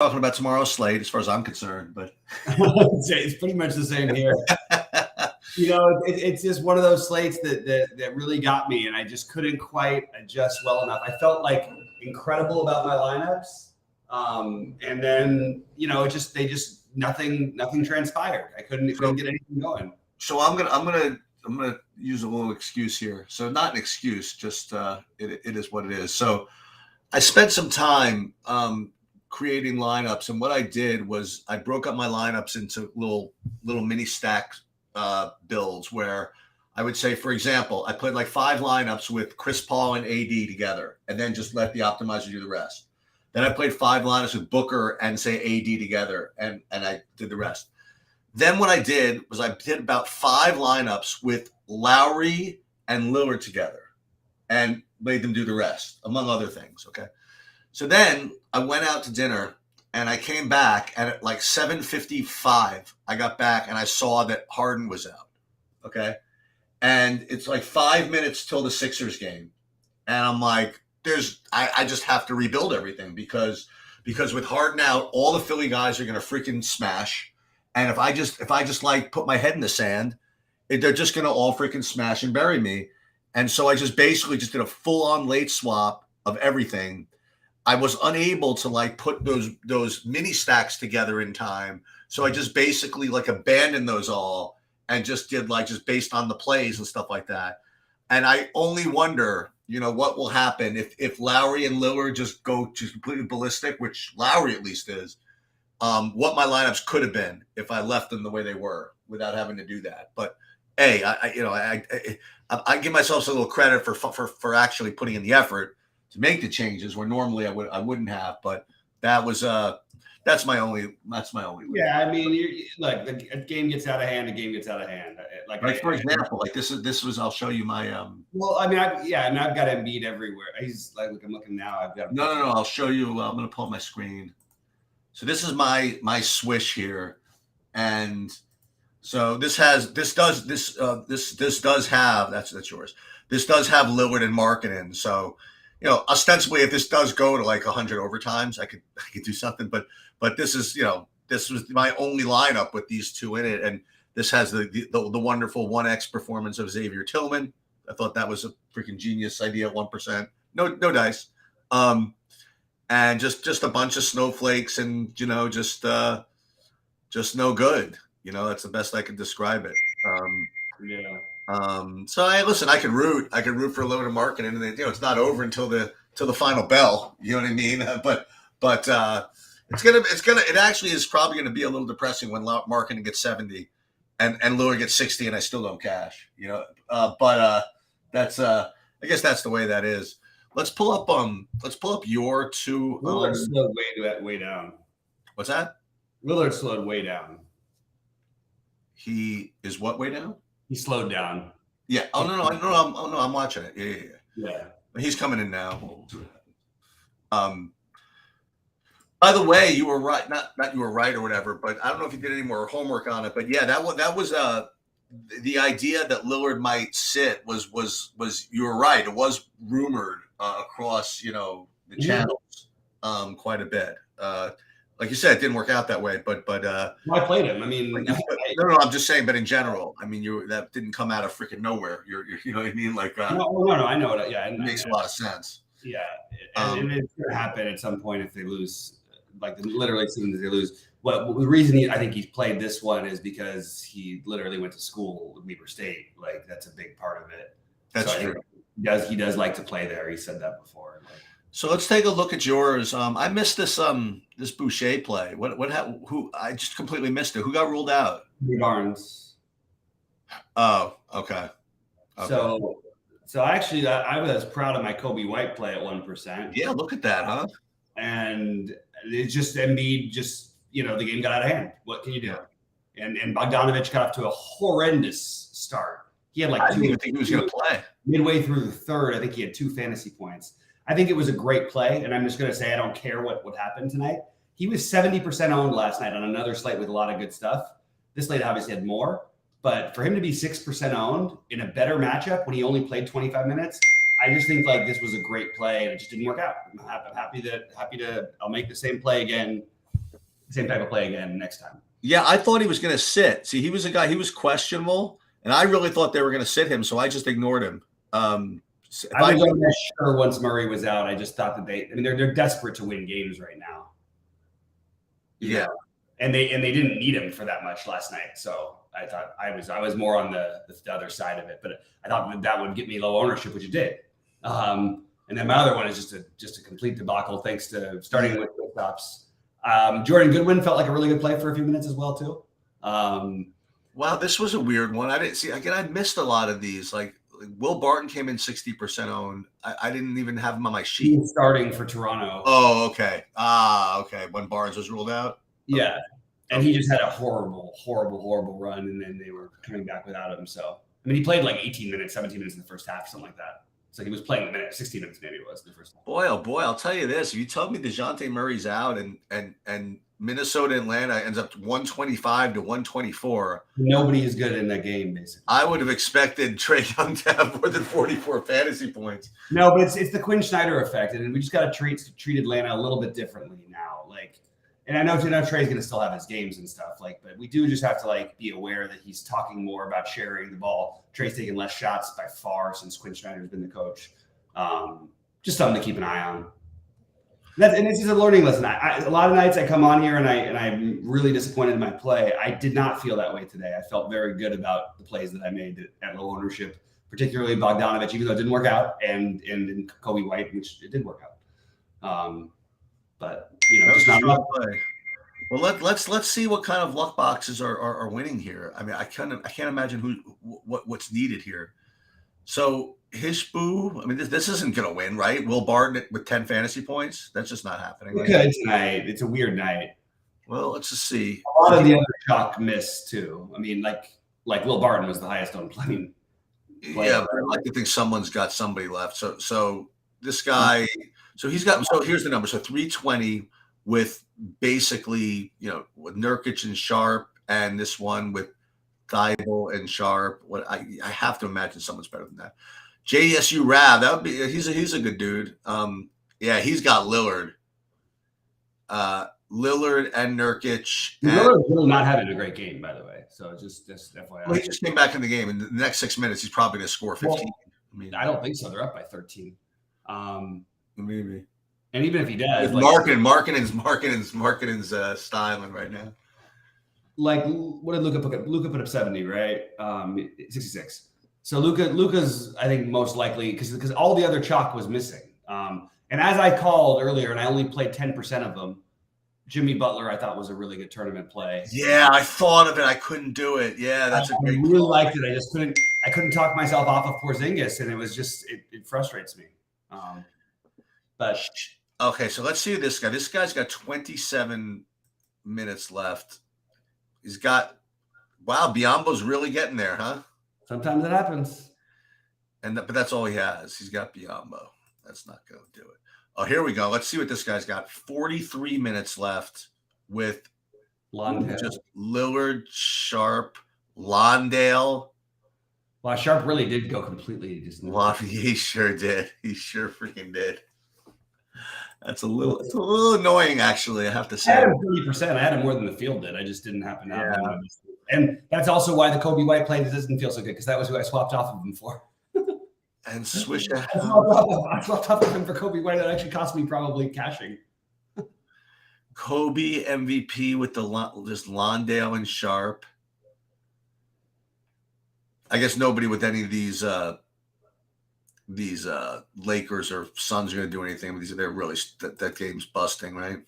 talking about tomorrow's slate, as far as I'm concerned. But It's pretty much the same here. It's just one of those slates that really got me, and I just couldn't quite adjust well enough. I felt like incredible about my lineups, and then they just nothing transpired. I couldn't get anything going. So I'm gonna use a little excuse here. So not an excuse, just it is what it is. So I spent some time creating lineups, and what I did was I broke up my lineups into little mini stack builds where I would say, for example, I put like 5 lineups with Chris Paul and AD together, and then just let the optimizer do the rest. Then I played 5 lineups with Booker and say AD together, and I did the rest. Then what I did was I did about 5 lineups with Lowry and Lillard together, and made them do the rest, among other things. Okay. So then I went out to dinner, and I came back, and at like 7:55, I got back and I saw that Harden was out. Okay. And it's like 5 minutes till the Sixers game. And I'm like, I just have to rebuild everything because with Harden out, all the Philly guys are going to freaking smash. And if I just like put my head in the sand, they're just going to all freaking smash and bury me. And so I just basically just did a full-on late swap of everything. I was unable to like put those mini stacks together in time. So I just basically like abandoned those all and just did like just based on the plays and stuff like that. And I only wonder, what will happen if Lowry and Lillard just go just completely ballistic, which Lowry at least is, what my lineups could have been if I left them the way they were without having to do that. But hey, I give myself a little credit for actually putting in the effort to make the changes where normally I wouldn't have. But that's my only. Yeah, I mean, look, the game gets out of hand. The game gets out of hand. For example, like this was. I'll show you my. Well, I mean, I've got Embiid everywhere. He's like, look, I'm looking now. I've got. No. I'll show you. I'm going to pull up my screen. So this is my swish here, and so this does have that's yours. This does have Lillard and Markkanen. So, ostensibly, if this does go to like 100 overtimes, I could do something. But this is this was my only lineup with these two in it, and this has the wonderful 1x performance of Xavier Tillman. I thought that was a freaking genius idea. 1%, no dice, and just a bunch of snowflakes, and just no good. That's the best I could describe it. So I could root for Lillard and Markkanen, and then, it's not over until the final bell. You know what I mean? But it actually is probably gonna be a little depressing when Markkanen gets 70 and Lillard gets 60 and I still don't cash. But that's I guess that's the way that is. Let's pull up your two. Lillard slowed way down. What's that? Lillard slowed way down. He is what way down? He slowed down. Yeah. Oh no! I'm watching it. Yeah. He's coming in now. By the way, you were right. Not you were right or whatever, but I don't know if you did any more homework on it. But yeah, that was the idea that Lillard might sit was you were right. It was rumored across the channels quite a bit. Like you said, it didn't work out that way, but I played him. I mean, no, I'm just saying. But in general, I mean, that didn't come out of freaking nowhere. You know what I mean? Like, no, I know it. Yeah, it makes a lot of sense. Yeah, and it's going to happen at some point if they lose. Like literally, as soon as they lose. Well, the reason I think he's played this one is because he literally went to school with Weber State. Like that's a big part of it. That's true. He does like to play there. He said that before. So let's take a look at yours. I missed this Boucher play. Who I just completely missed it. Who got ruled out? Barnes. Oh, okay. So actually, I was proud of my Kobe White play at 1%. Yeah, look at that, huh? And it's just Embiid. The game got out of hand. What can you do? And Bogdanovich got off to a horrendous start. He had I didn't even think he was going to play. Midway through the third, I think he had 2 fantasy points. I think it was a great play, and I'm just going to say I don't care what happened tonight. He was 70% owned last night on another slate with a lot of good stuff. This slate obviously had more, but for him to be 6% owned in a better matchup when he only played 25 minutes, I just think like this was a great play, and it just didn't work out. I'm happy to. I'll make the same play again same type of play again next time. Yeah, I thought he was going to sit. See, he was a guy. He was questionable, and I really thought they were going to sit him, so I just ignored him. I was almost sure once Murray was out. I just thought that they're desperate to win games right now. Yeah. And they didn't need him for that much last night. So I thought I was more on the other side of it, but I thought that would get me low ownership, which it did. And then my other one is just a complete debacle, thanks to starting with stops. Jordan Goodwin felt like a really good play for a few minutes as well too. Wow, this was a weird one. I didn't see. Again, I missed a lot of these. Like Will Barton came in 60% owned. I didn't even have him on my sheet. He's starting for Toronto. Oh, okay. Okay. When Barnes was ruled out. Yeah. And he just had a horrible run, and then they were coming back without him. So, I mean, he played like 18 minutes, 17 minutes in the first half, something like that. So he was playing the minute, 16 minutes maybe it was in the first half. Boy, oh boy, I'll tell you this. If you told me DeJounte Murray's out and Minnesota Atlanta ends up 125 to 124. Nobody is good in that game, basically. I would have expected Trae Young to have more than 44 fantasy points. No, but it's the Quinn Snyder effect, and we just got to treat Atlanta a little bit differently now. Like, and I know Trae's going to still have his games and stuff, like, but we do just have to like be aware that he's talking more about sharing the ball. Trae's taking less shots by far since Quinn Snyder's been the coach. Just something to keep an eye on. And this is a learning lesson. A lot of nights I come on here and I'm really disappointed in my play. I did not feel that way today. I felt very good about the plays that I made at low ownership, particularly Bogdanovich, even though it didn't work out, and Kobe White, which it did work out. But just not enough. Well, let's see what kind of luck boxes are winning here. I mean, I can't imagine what's needed here. So Hishbu, I mean, this isn't going to win, right? Will Barton with 10 fantasy points? That's just not happening. Right? Good tonight. It's a weird night. Well, let's just see. A lot of the other chalk missed too. I mean, like Will Barton was the highest on play. Yeah, but I'd like to think someone's got somebody left. So this guy, so he's got. So here's the number. So 320 with basically, with Nurkic and Sharp, and this one with Thibault and Sharp. What I have to imagine someone's better than that. JSU Rab, that would be. He's a good dude. Yeah, he's got Lillard. Lillard and Nurkic. Lillard's really not having a great game, by the way. So just FYI. Well, he just came back in the game. In the next 6 minutes, he's probably going to score 15. Well, I don't think so. They're up by 13. Maybe. And even if he does, marketing's styling right now. Like, what did Luka put up? Luka put up 70, right? 66. So Luka's, I think, most likely because all the other chalk was missing. And as I called earlier, and I only played 10% of them, Jimmy Butler I thought was a really good tournament play. Yeah, I thought of it. I couldn't do it. Yeah, that's a great. I really liked it. I just couldn't talk myself off of Porzingis, and it was just it frustrates me. But okay, so let's see this guy. This guy's got 27 minutes left. He's got Biyombo's really getting there, huh? Sometimes it happens. But that's all he has. He's got Biyombo. That's not going to do it. Oh, here we go. Let's see what this guy's got. 43 minutes left with just Lillard, Sharp, Londale. Well, Sharp really did go completely. He sure did. He sure freaking did. It's a little annoying, actually. I have to say. I had him 30%. I had him more than the field did. I just didn't happen to have him. And that's also why the Kobe White play doesn't feel so good because that was who I swapped off of him for. And Swish. I swapped off of him for Kobe White. That actually cost me probably cashing. Kobe MVP with just Londale and Sharp. I guess nobody with any of these Lakers or Suns are going to do anything. They're really that game's busting, right?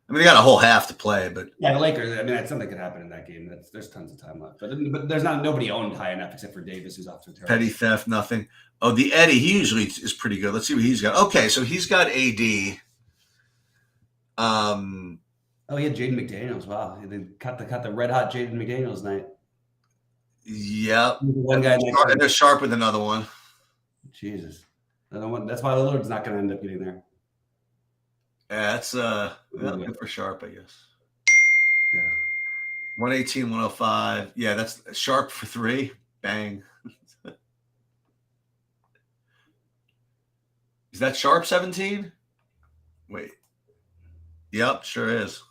I mean, they got a whole half to play, but yeah, the Lakers. I mean, something could happen in that game. There's tons of time left, but there's nobody owned high enough except for Davis, who's off to a terrible. Petty theft, nothing. Oh, the Eddie, he usually is pretty good. Let's see what he's got. Okay, so he's got AD. Oh, he had Jaden McDaniels. Wow, they cut the red hot Jaden McDaniels night. Yep. One guy and they're Sharp with another one. Jesus, that's why Lillard's not going to end up getting there. Yeah, that's good for Sharp, I guess. Yeah. 118, 105. Yeah, that's Sharp for 3. Bang. Is that Sharp 17? Wait. Yep, sure is.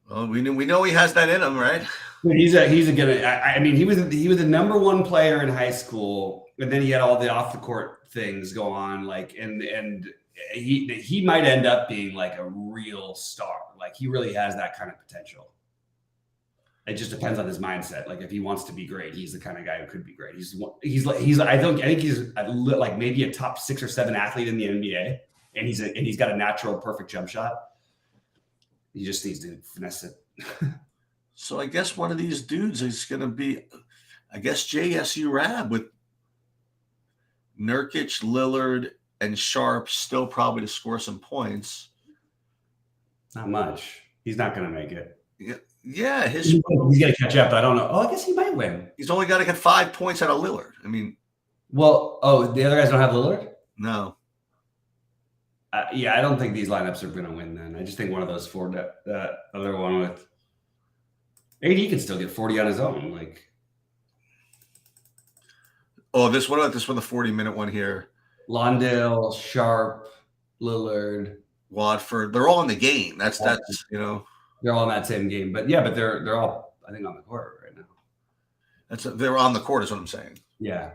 Well, we know he has that in him, right? He's a good. I mean, he was the number one player in high school, and then he had all the off the court things go on, like and he might end up being like a real star. Like he really has that kind of potential. It just depends on his mindset. Like if he wants to be great, he's the kind of guy who could be great. I think he's like maybe a top 6 or 7 athlete in the NBA, and he's got a natural perfect jump shot. He just needs to finesse it. So I guess one of these dudes is going to be, I guess, JSU Rab with Nurkic, Lillard, and Sharp still probably to score some points. Not much. He's not going to make it. Yeah, he's going to catch up. I don't know. Oh, I guess he might win. He's only got to get 5 points out of Lillard. I mean, well, the other guys don't have Lillard? No. Yeah, I don't think these lineups are going to win then. I just think one of those 4, that other one with AD can still get 40 on his own. Like, what about this one, the 40-minute one here? Londale, Sharp, Lillard, Watford. They're all in the game. That's they're all in that same game. But yeah, but they're all, I think, on the court right now. They're on the court is what I'm saying. Yeah.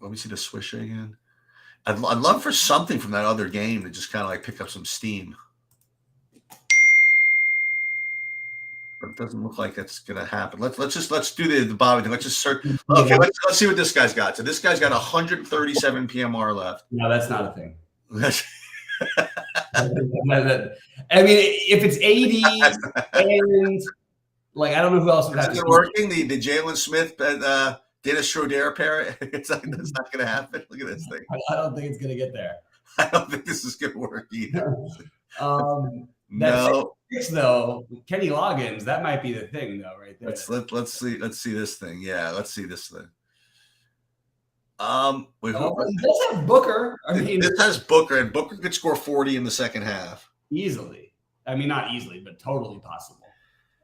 Let me see the swish again. I'd love for something from that other game to just kind of like pick up some steam. But it doesn't look like that's going to happen. Let's do the Bobby thing. Let's just search. Okay, let's see what this guy's got. So this guy's got 137 PMR left. No, that's not a thing. I mean, if it's 80 and like I don't know who else would have to. Working the Jalen Smith Dennis Schroeder pair. That's not going to happen. Look at this thing. I don't think it's going to get there. I don't think this is going to work either. No. 6, though, Kenny Loggins, that might be the thing, though, right there. Let's see this thing. Yeah, let's see this thing. Wait, this has Booker. I mean, this has Booker, and Booker could score 40 in the second half easily. I mean, not easily, but totally possible.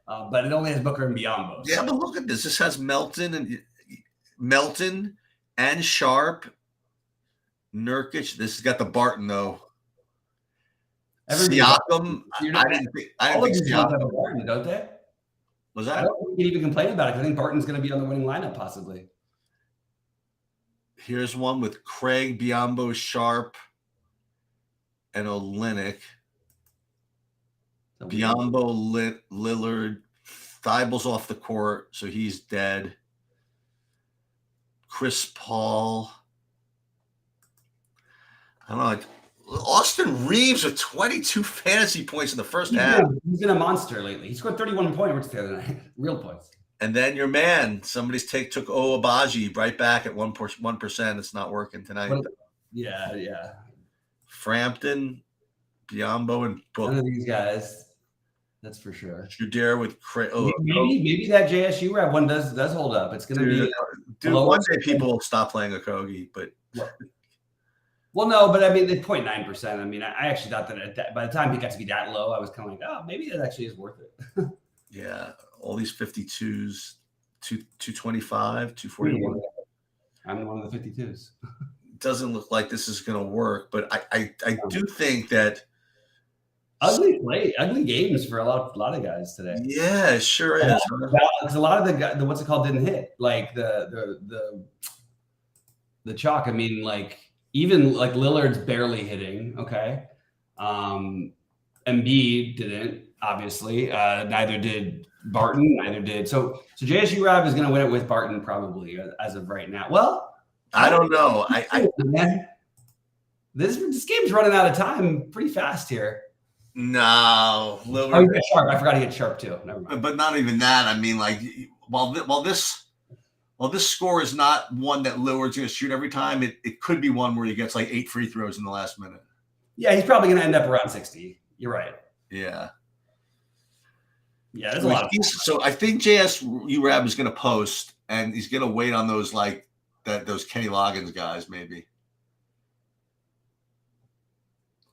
But it only has Booker and Biyombo. Yeah, but look at this. This has Melton and Sharp, Nurkic. This has got the Barton though. Siakam. I didn't think Siakam. Barton, don't they? Was that? I don't think you can even complain about it. I think Barton's going to be on the winning lineup possibly. Here's one with Craig, Biyombo, Sharp, and Olynyk. Biyombo, Lillard, Thible's off the court, so he's dead. Chris Paul. I don't know. Like Austin Reeves with 22 fantasy points in the first half. He's been a monster lately. He scored 31 points the other night. Real points. And then your man, somebody's took Owabaji right back at 1%. It's not working tonight. Yeah. Frampton, Biyombo, and Booker. None of these guys. That's for sure. Schroeder with Craig. Maybe that JSU Rab one does hold up. It's going to be. Dude, one day people will stop playing Okogie, but. Well, no, but I mean, the 0.9%. I mean, I actually thought that by the time he got to be that low, I was kind of like, oh, maybe that actually is worth it. Yeah, all these 52s, 225, 241. I'm one of the 52s. Doesn't look like this is going to work, but I do think that ugly games for a lot of guys today. Yeah, it sure is. Because a lot of the what's it called didn't hit, like the chalk. I mean, like even like Lillard's barely hitting. Okay, Embiid didn't. Obviously, neither did Barton. Neither did so. JSU Rab is going to win it with Barton probably as of right now. Well, I don't know. This game's running out of time pretty fast here. No, Lillard. Oh, you got Sharp. I forgot to get Sharp too. Never mind. But not even that. I mean, like while this score is not one that Lillard's going to shoot every time, it could be one where he gets like 8 free throws in the last minute. Yeah, he's probably going to end up around 60. You're right. Yeah. Yeah, there's a lot. So I think JSU Rab is going to post, and he's going to wait on those those Kenny Loggins guys maybe.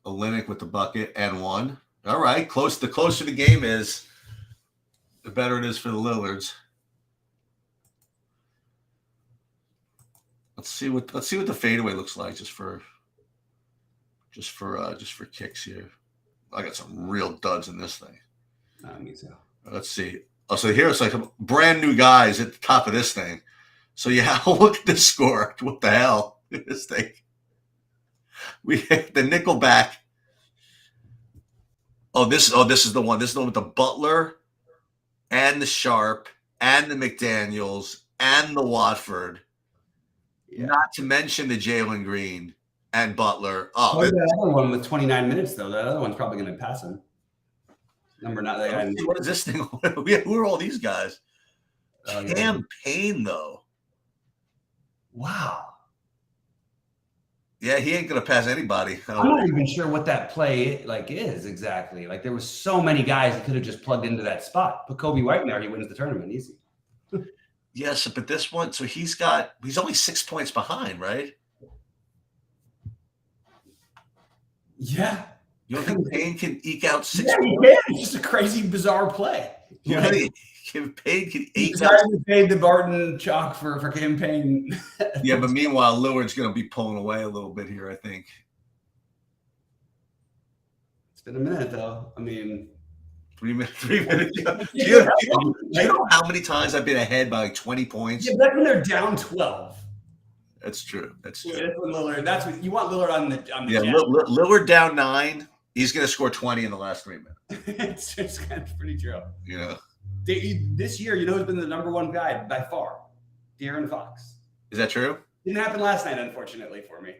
Olynyk with the bucket and one. All right, the closer the game is, the better it is for the Lillards. Let's see what the fadeaway looks like just for kicks here. I got some real duds in this thing. Me too. Let's see. Oh, so here it's like brand new guys at the top of this thing. So yeah, look at this score. What the hell? This thing. We hit the Nickelback. This is the one. This is the one with the Butler and the Sharp and the McDaniels and the Watford. Yeah. Not to mention the Jalen Green and Butler. The other one with 29 minutes though. That other one's probably going to pass him. Number not that guy. What is this thing? Who are all these guys? Campaign though. Wow. Yeah, he ain't gonna pass anybody. I'm not even sure what that play is exactly. Like there was so many guys that could have just plugged into that spot. Put Kobe White in there, he wins the tournament easy. Yes, but this one, so he's only 6 points behind, right? Yeah. You don't think Payne can eke out 6 points? He can. It's just a crazy, bizarre play. Payne can eke out. He paid the Barton chalk for campaign. Yeah, but meanwhile, Lillard's going to be pulling away a little bit here, I think. It's been a minute, though. I mean, 3 minutes. 3 minutes. Do you know how many times I've been ahead by like 20 points? Yeah, that's when they're down 12. That's true. That's true. Yeah, that's what you want Lillard on the yeah, Lillard down 9. He's going to score 20 in the last 3 minutes. it's kind of pretty true. Yeah. This year, who's been the number one guy by far? De'Aaron Fox. Is that true? Didn't happen last night, unfortunately, for me.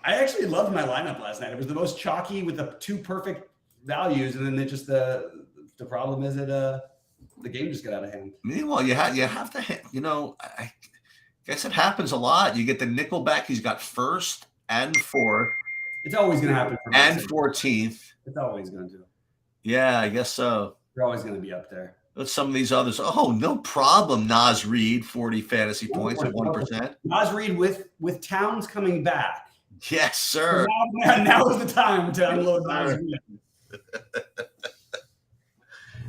I actually loved my lineup last night. It was the most chalky with the 2 perfect values, and then the problem is that the game just got out of hand. Meanwhile, you have to I guess it happens a lot. You get the Nickelback. He's got 1st and 4th. It's always going to happen. And 14th. It's always going to. Yeah, I guess so. You're always going to be up there. But some of these others. Oh, no problem. Nas Reed, 40 fantasy points at 1%. Nas Reed with Towns coming back. Yes, sir. Now is the time to unload Nas Reed.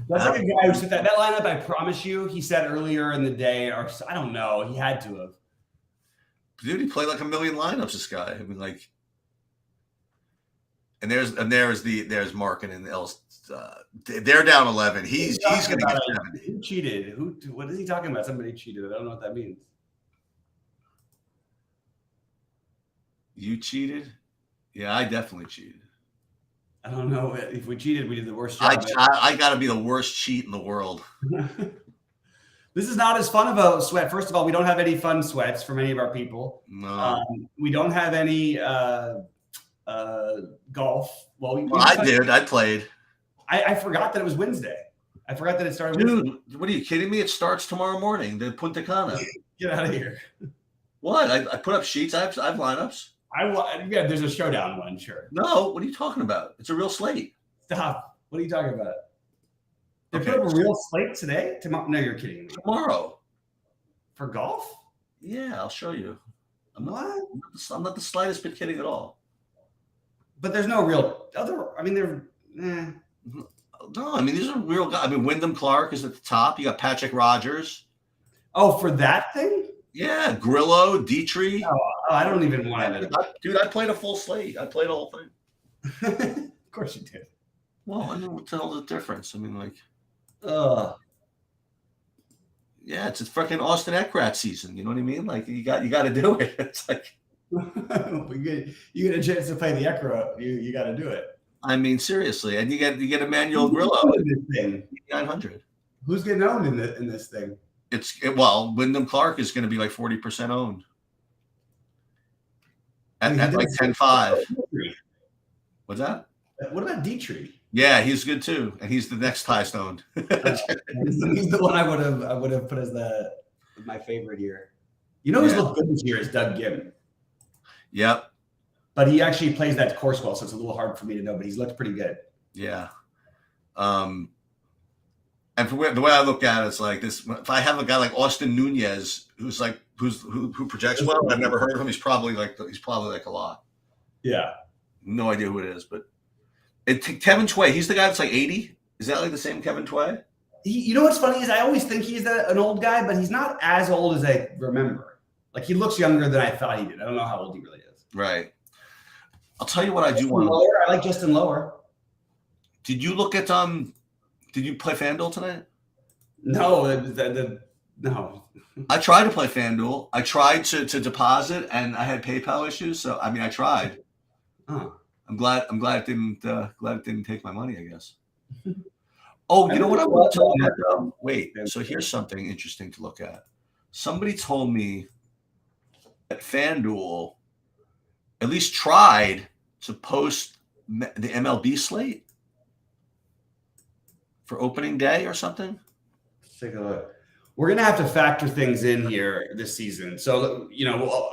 That's like a guy who said that lineup. I promise you, he said earlier in the day, or I don't know, he had to have. Dude, he played like a million lineups. This guy. I mean, like, and there's Markin and else. They're down 11. He's going to get 7. Who cheated? What is he talking about? Somebody cheated. I don't know what that means. You cheated? Yeah, I definitely cheated. I don't know if we cheated. We did the worst job. I got to be the worst cheat in the world. This is not as fun of a sweat. First of all, we don't have any fun sweats from any of our people. No. We don't have any golf. Well, I did. I played. I forgot that it was Wednesday. I forgot that it started Dude, Wednesday. What are you kidding me? It starts tomorrow morning. The Punta Cana. Get out of here. What? I put up sheets. I have lineups. Yeah, there's a showdown one, sure. No, what are you talking about? It's a real slate. Stop. What are you talking about? They put up a real slate today? Tomorrow? No, you're kidding me. Tomorrow. For golf? Yeah, I'll show you. I'm not the slightest bit kidding at all. But there's no real other. I mean, No, I mean, these are real guys. I mean, Wyndham Clark is at the top. You got Patrick Rogers. Oh, for that thing? Yeah, Grillo, Dietrich. Oh, I don't even want to. Dude, I played a full slate. I played the whole thing. Of course you did. Well, I know what the hell's the difference. I mean, like, yeah, it's a freaking Austin Eckrat season. You know what I mean? Like, you got to do it. It's like you get a chance to play the Eckrat, you got to do it. I mean, seriously, and you get Emmanuel Grillo at 900. Who's getting owned in this thing? Wyndham Clark is going to be like 40% owned at like 10.5. What's that? What about Dietrich? Yeah, he's good too, and he's the next highest owned. He's the one I would have put as my favorite here. You know who's looked good this year is Doug Gibb. Yep. But he actually plays that course well, so it's a little hard for me to know. But he's looked pretty good. Yeah. And the way I look at it, it's like this. If I have a guy like Austin Nunez, who projects well, I've never heard of him. He's probably like a lot. Yeah. No idea who it is, but Kevin Tway. He's the guy that's like 80. Is that like the same Kevin Tway? You know what's funny is I always think he's an old guy, but he's not as old as I remember. Like he looks younger than I thought he did. I don't know how old he really is. Right. I'll tell you what I do Justin want to. Lower, I like Justin Lower. Did you look at Did you play FanDuel tonight? No, no. I tried to play FanDuel. I tried to deposit, and I had PayPal issues. So I mean, I tried. Oh. I'm glad it didn't take my money, I guess. Oh, you know what I want want to talk about? Wait, so here's something interesting to look at. Somebody told me that FanDuel at least tried to post the MLB slate for opening day or something. Let's take a look. We're going to have to factor things in here this season. So,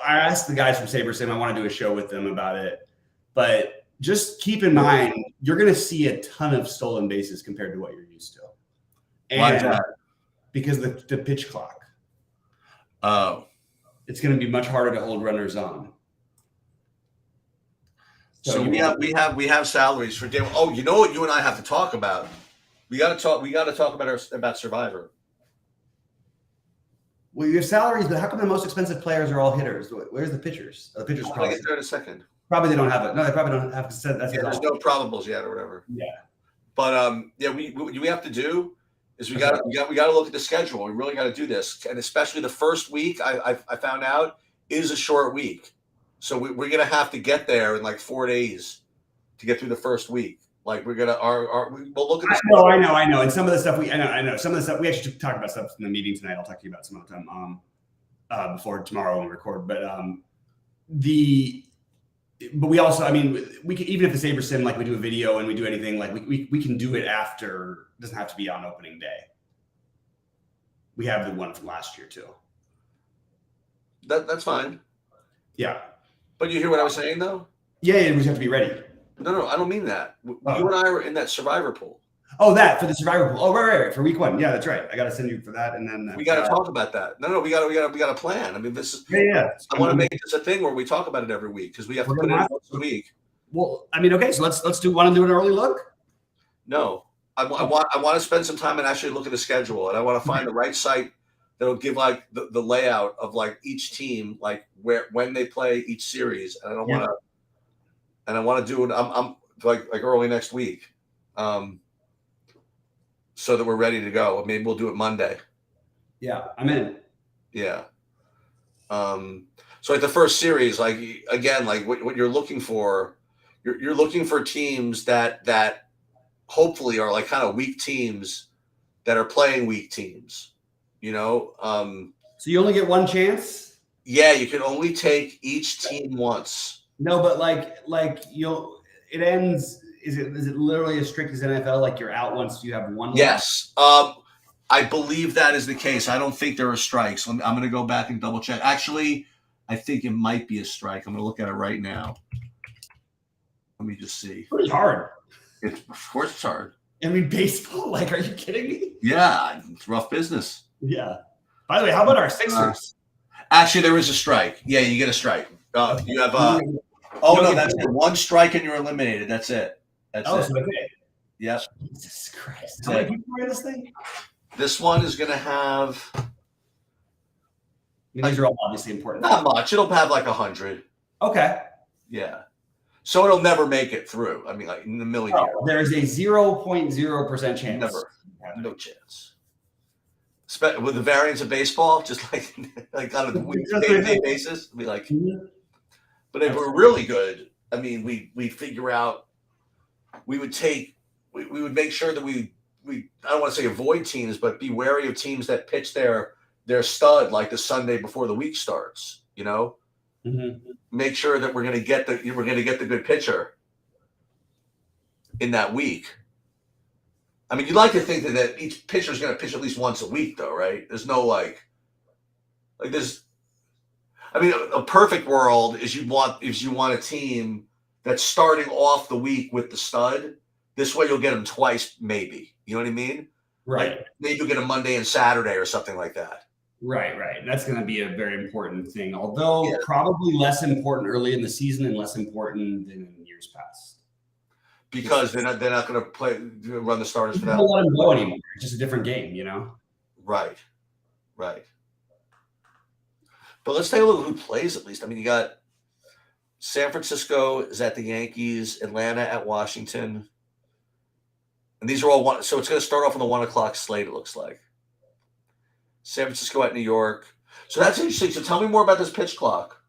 I asked the guys from SaberSim, I want to do a show with them about it. But just keep in mind, you're going to see a ton of stolen bases compared to what you're used to. And why is that? Because the pitch clock. Oh. It's going to be much harder to hold runners on. So we have salaries for day. Oh, you know what you and I have to talk about? We got to talk about Survivor. Well, you have salaries, but how come the most expensive players are all hitters? Where's the pitchers? The pitchers I'll get there in a second. Probably they don't have it. No, they probably don't have it. There's no probables yet or whatever. Yeah. But we have to do is we got to look at the schedule. We really got to do this, and especially the first week. I found out is a short week, so we're gonna have to get there in like 4 days to get through the first week. Like we're gonna we'll look at. I know, and some of the stuff I know some of the stuff we actually talk about stuff in the meeting tonight. I'll talk to you about some other time before tomorrow when we record. But but we also, we can, even if the SaberSim, like we do a video and we do anything, like we can do it after. It doesn't have to be on opening day. We have the one from last year too. That's fine. Yeah. But you hear what I was saying though? Yeah, we just have to be ready. No, I don't mean that. You and I were in that Survivor pool. Oh, that for the Survivor pool. Oh, right, for week 1. Yeah, that's right. I got to send you for that, and then we got to talk about that. No, we got to plan. I mean, this is. Yeah. I want to make this a thing where we talk about it every week because we have to put it in once a week. Well, okay, so let's want to do an early look. No, I want to spend some time and actually look at the schedule, and I want to find the right site that'll give like the layout of like each team, like when they play each series, and I want to do it. I'm like early next week, so that we're ready to go. Maybe we'll do it Monday. Yeah, I'm in. Yeah. So like the first series, like again, like what you're looking for, you're looking for teams that hopefully are like kind of weak teams that are playing weak teams. So you only get one chance? Yeah, you can only take each team once. No, but it ends. Is it literally as strict as NFL? Like you're out once you have one? Yes. I believe that is the case. I don't think there are strikes. I'm going to go back and double check. Actually, I think it might be a strike. I'm going to look at it right now. Let me just see. It's hard. Of course it's hard. Baseball. Like, are you kidding me? Yeah, it's rough business. Yeah. By the way, how about our Sixers? Actually, there is a strike. Yeah, you get a strike. You have that's it. One strike and you're eliminated. That's it. That's it. So okay. Yep. Jesus Christ. How many people are in this thing? This one is going to have. These are all obviously important. Not much. It'll have like 100. Okay. Yeah. So it'll never make it through. I mean, like in a million years. There is a 0.0% chance. Never. No chance. With the variance of baseball, just like on a day-to-day basis, be like. But if we're really good, I mean, we figure out. We would make sure that we I don't want to say avoid teams, but be wary of teams that pitch their stud like the Sunday before the week starts. Make sure that we're going to get the good pitcher in that week. I mean, you'd like to think that each pitcher is going to pitch at least once a week, though, right? There's no like this. I mean, a perfect world is you want a team that's starting off the week with the stud. This way, you'll get them twice, maybe. You know what I mean? Right. Like maybe you'll get a Monday and Saturday or something like that. Right. That's going to be a very important thing, although probably less important early in the season and less important than in years past. Because they're not going to run the starters for that. Don't let them go anymore. It's just a different game, Right. But let's take a look at who plays at least. I mean, you got San Francisco is at the Yankees, Atlanta at Washington. And these are all one. So it's going to start off on the 1 o'clock slate, it looks like. San Francisco at New York. So that's interesting. So tell me more about this pitch clock.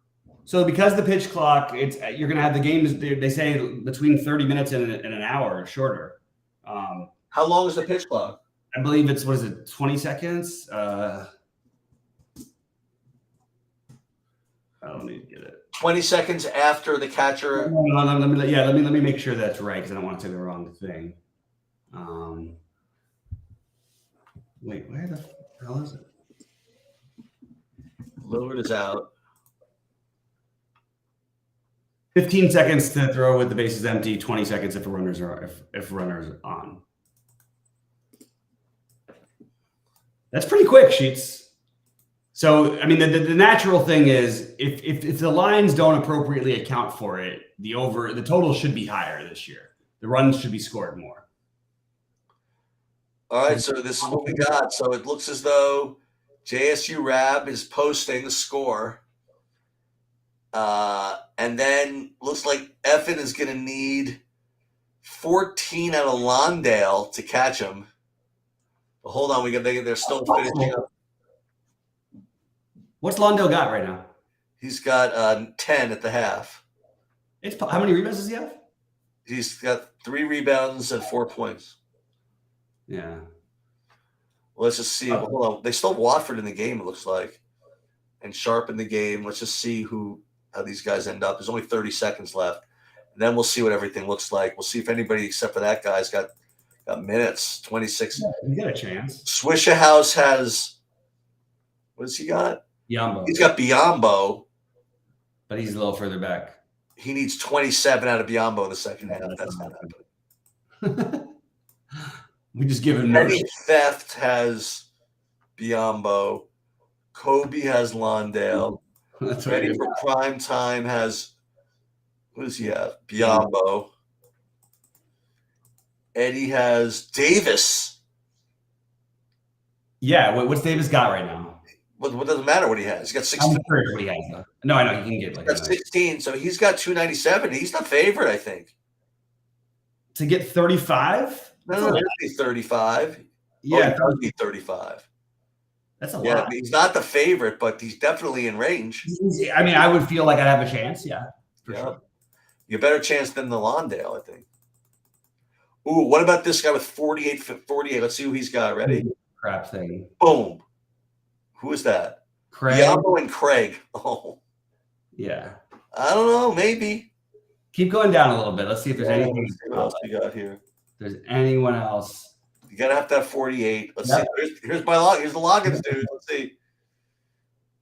So because the pitch clock, you're going to have the games. They say between 30 minutes and an hour or shorter. How long is the pitch clock? I believe it's 20 seconds. Let me get it. 20 seconds after the catcher. Let me make sure that's right because I don't want to say the wrong thing. Wait, where the hell is it? Lillard is out. 15 seconds to throw with the bases empty. 20 seconds if runners are on. That's pretty quick, Sheets. So, I mean, the natural thing is if the lines don't appropriately account for it, the total should be higher this year. The runs should be scored more. All right, so this is what we got. So it looks as though JSU Rab is posting a score. And then looks like Effin is going to need 14 out of Lawndale to catch him. But hold on, they're still finishing up. What's Lawndale got right now? He's got 10 at the half. How many rebounds does he have? He's got 3 rebounds and 4 points. Yeah. Well, let's just see. Hold on. They still have Watford in the game, it looks like. And Sharp in the game. Let's just see how these guys end up. There's only 30 seconds left. And then we'll see what everything looks like. We'll see if anybody except for that guy's got minutes. 26. Yeah, you got a chance. Swishahouse has – what has he got? Biombo. He's got Biombo. But he's a little further back. He needs 27 out of Biombo in the second half. That's not happening. We just give him no Penny Theft has Biombo. Kobe has Lawndale. That's Ready for Prime Time has – what does he have? Biombo. Eddie has Davis. Yeah, what's Davis got right now? What doesn't matter what he has. He's got 16. I'm sure what he has, though. No, I know he can get like He's got 16, so he's got 297. He's the favorite, I think. To get 35? No, he'll be 35. Yeah, he does be 35. That's a Yeah, lot. he's not the favorite, but he's definitely in range. I mean, I would feel like I'd have a chance. Yeah, for sure. You have a better chance than the Lawndale, I think. Ooh, what about this guy with 48? Let's see who he's got. Ready? Crap thing. Boom. Who is that? Craig. Biombo and Craig. Oh, yeah. I don't know. Maybe. Keep going down a little bit. Let's see if there's anything. Let's see what else we got here. If there's anyone else. You gotta have to have 48. Let's see. Here's my log. Here's the logins, dude. Let's see.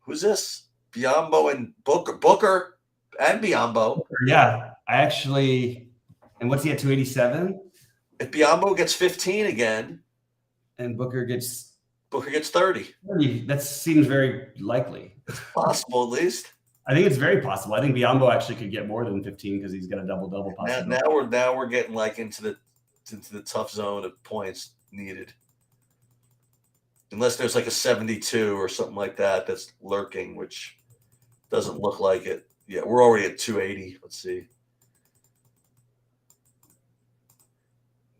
Who's this? Biombo and Booker and Biombo. Yeah, I actually. And what's he at? 287. If Biombo gets 15 again, and Booker gets 30. 30, that seems very likely. Possible, at least. I think it's very possible. I think Biombo actually could get more than 15 because he's got a double-double possible. Now we're getting like into the tough zone of points needed. Unless there's like a 72 or something like that that's lurking, which doesn't look like it. Yeah, we're already at 280. Let's see.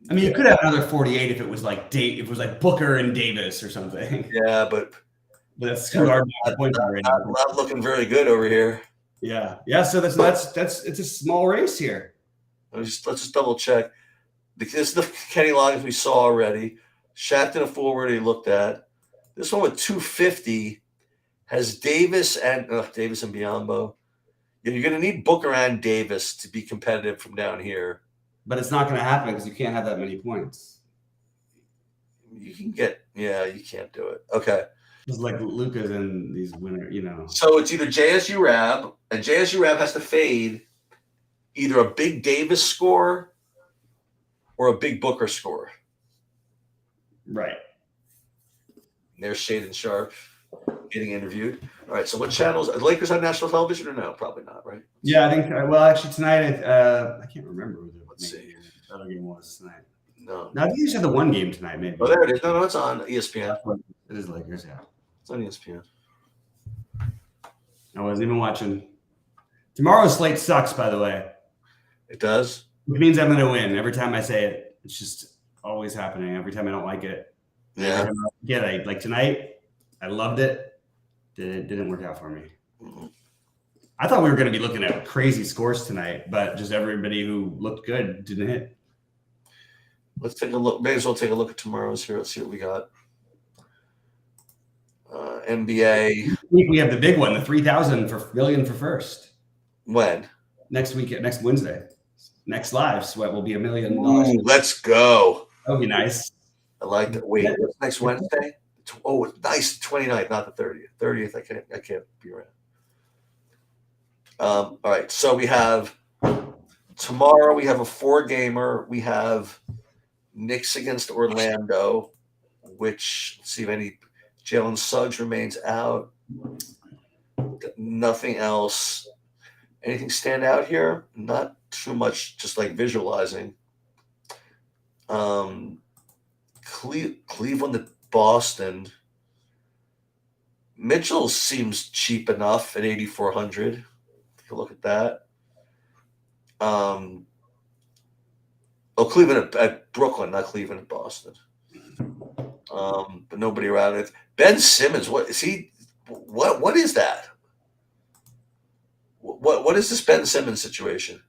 I mean, you could have another 48 if it was like Booker and Davis or something. Yeah, but that's too hard. Not looking very good over here. Yeah. So it's a small race here. Let's just double check. This is the Kenny Loggins we saw already. Shackton a forward he looked at. This one with 250 has Davis and Biombo. Yeah, you're going to need Booker and Davis to be competitive from down here. But it's not going to happen because you can't have that many points. You can't do it. Okay. It's like Luka's in these winners, So it's either JSU Rab, and JSU Rab has to fade either a big Davis score or a big Booker score. Right. And there's Shaden Sharp getting interviewed. All right. So what channels? Are the Lakers on national television or no? Probably not, right? Yeah, I think. Well, actually, tonight I can't remember who the other game was tonight. No. I think you just had the one game tonight, maybe. Oh, there it is. No, it's on ESPN. It is Lakers, yeah. It's on ESPN. I wasn't even watching. Tomorrow's slate sucks, by the way. It does? Which means I'm going to win. Every time I say it, it's just always happening. Every time I don't like it. Yeah. Like tonight, I loved it. It didn't work out for me. Mm-hmm. I thought we were going to be looking at crazy scores tonight, but just everybody who looked good didn't hit. Let's take a look. May as well take a look at tomorrow's here. Let's see what we got. NBA. This week we have the big one, the 3,000 million for first. When? Next week, next Wednesday. Next live sweat will be $1 million. Ooh, let's go. That would be nice. I like that. Wait, what's next Wednesday? Oh, it's nice. 29th, not the 30th. 30th, I can't be around. All right. So we have tomorrow. We have a 4-gamer. We have Knicks against Orlando. Which, let's see if any. Jalen Suggs remains out. Nothing else. Anything stand out here? Not too much. Just like visualizing. Cleveland to Boston. Mitchell seems cheap enough at 8,400. Take a look at that. Cleveland at Brooklyn, not Cleveland at Boston. But nobody around it. Ben Simmons, what is he? What is that? What is this Ben Simmons situation?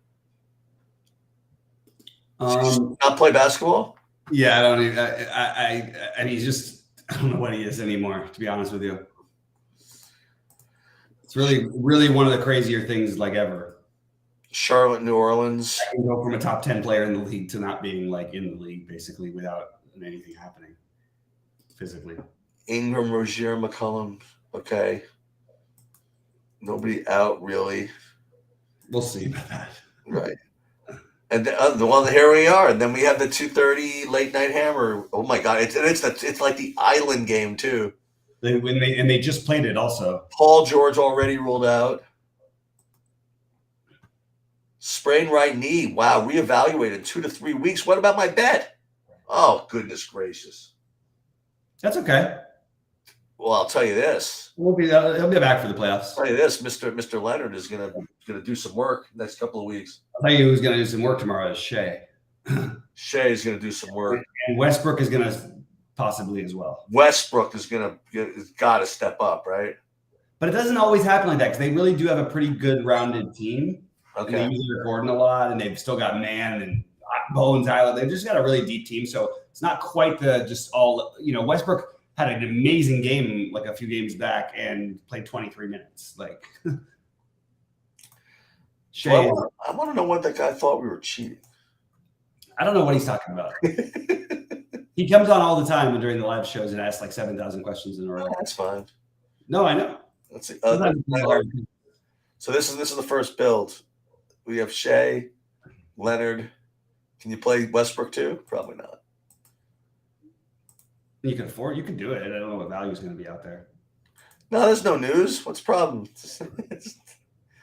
Not play basketball? Yeah, I don't even. I mean, he's just. I don't know what he is anymore. To be honest with you, it's really, really one of the crazier things like ever. Charlotte, New Orleans. I can go from a top 10 player in the league to not being like in the league, basically, without anything happening physically. Ingram, Rozier, McCollum. Okay. Nobody out really. We'll see about that. Right. And here we are. And then we have the 2:30 late night hammer. Oh my God! It's like the Island game too. They just played it also. Paul George already ruled out. Sprained right knee. Wow, reevaluated 2 to 3 weeks. What about my bet? Oh goodness gracious. That's okay. Well, I'll tell you this. He'll be back for the playoffs. I'll tell you this, Mr. Leonard is gonna do some work next couple of weeks. I'll tell you who's gonna do some work tomorrow is Shea. Shea is gonna do some work. And Westbrook is gonna possibly as well. Westbrook is got to step up, right? But it doesn't always happen like that because they really do have a pretty good rounded team. Okay. And they use their Gordon a lot, and they've still got Man and Bones Tyler. They've just got a really deep team, so it's not quite the just all. Westbrook had an amazing game like a few games back and played 23 minutes. Like, Shea, well, I want to know what that guy thought we were cheating. I don't know what he's talking about. He comes on all the time during the live shows and asks like 7,000 questions in a row. That's fine. No, I know. Let's see. So this is the first build. We have Shea, Leonard. Can you play Westbrook too? Probably not. You can afford. You can do it. I don't know what value is going to be out there. No, there's no news. What's the problem?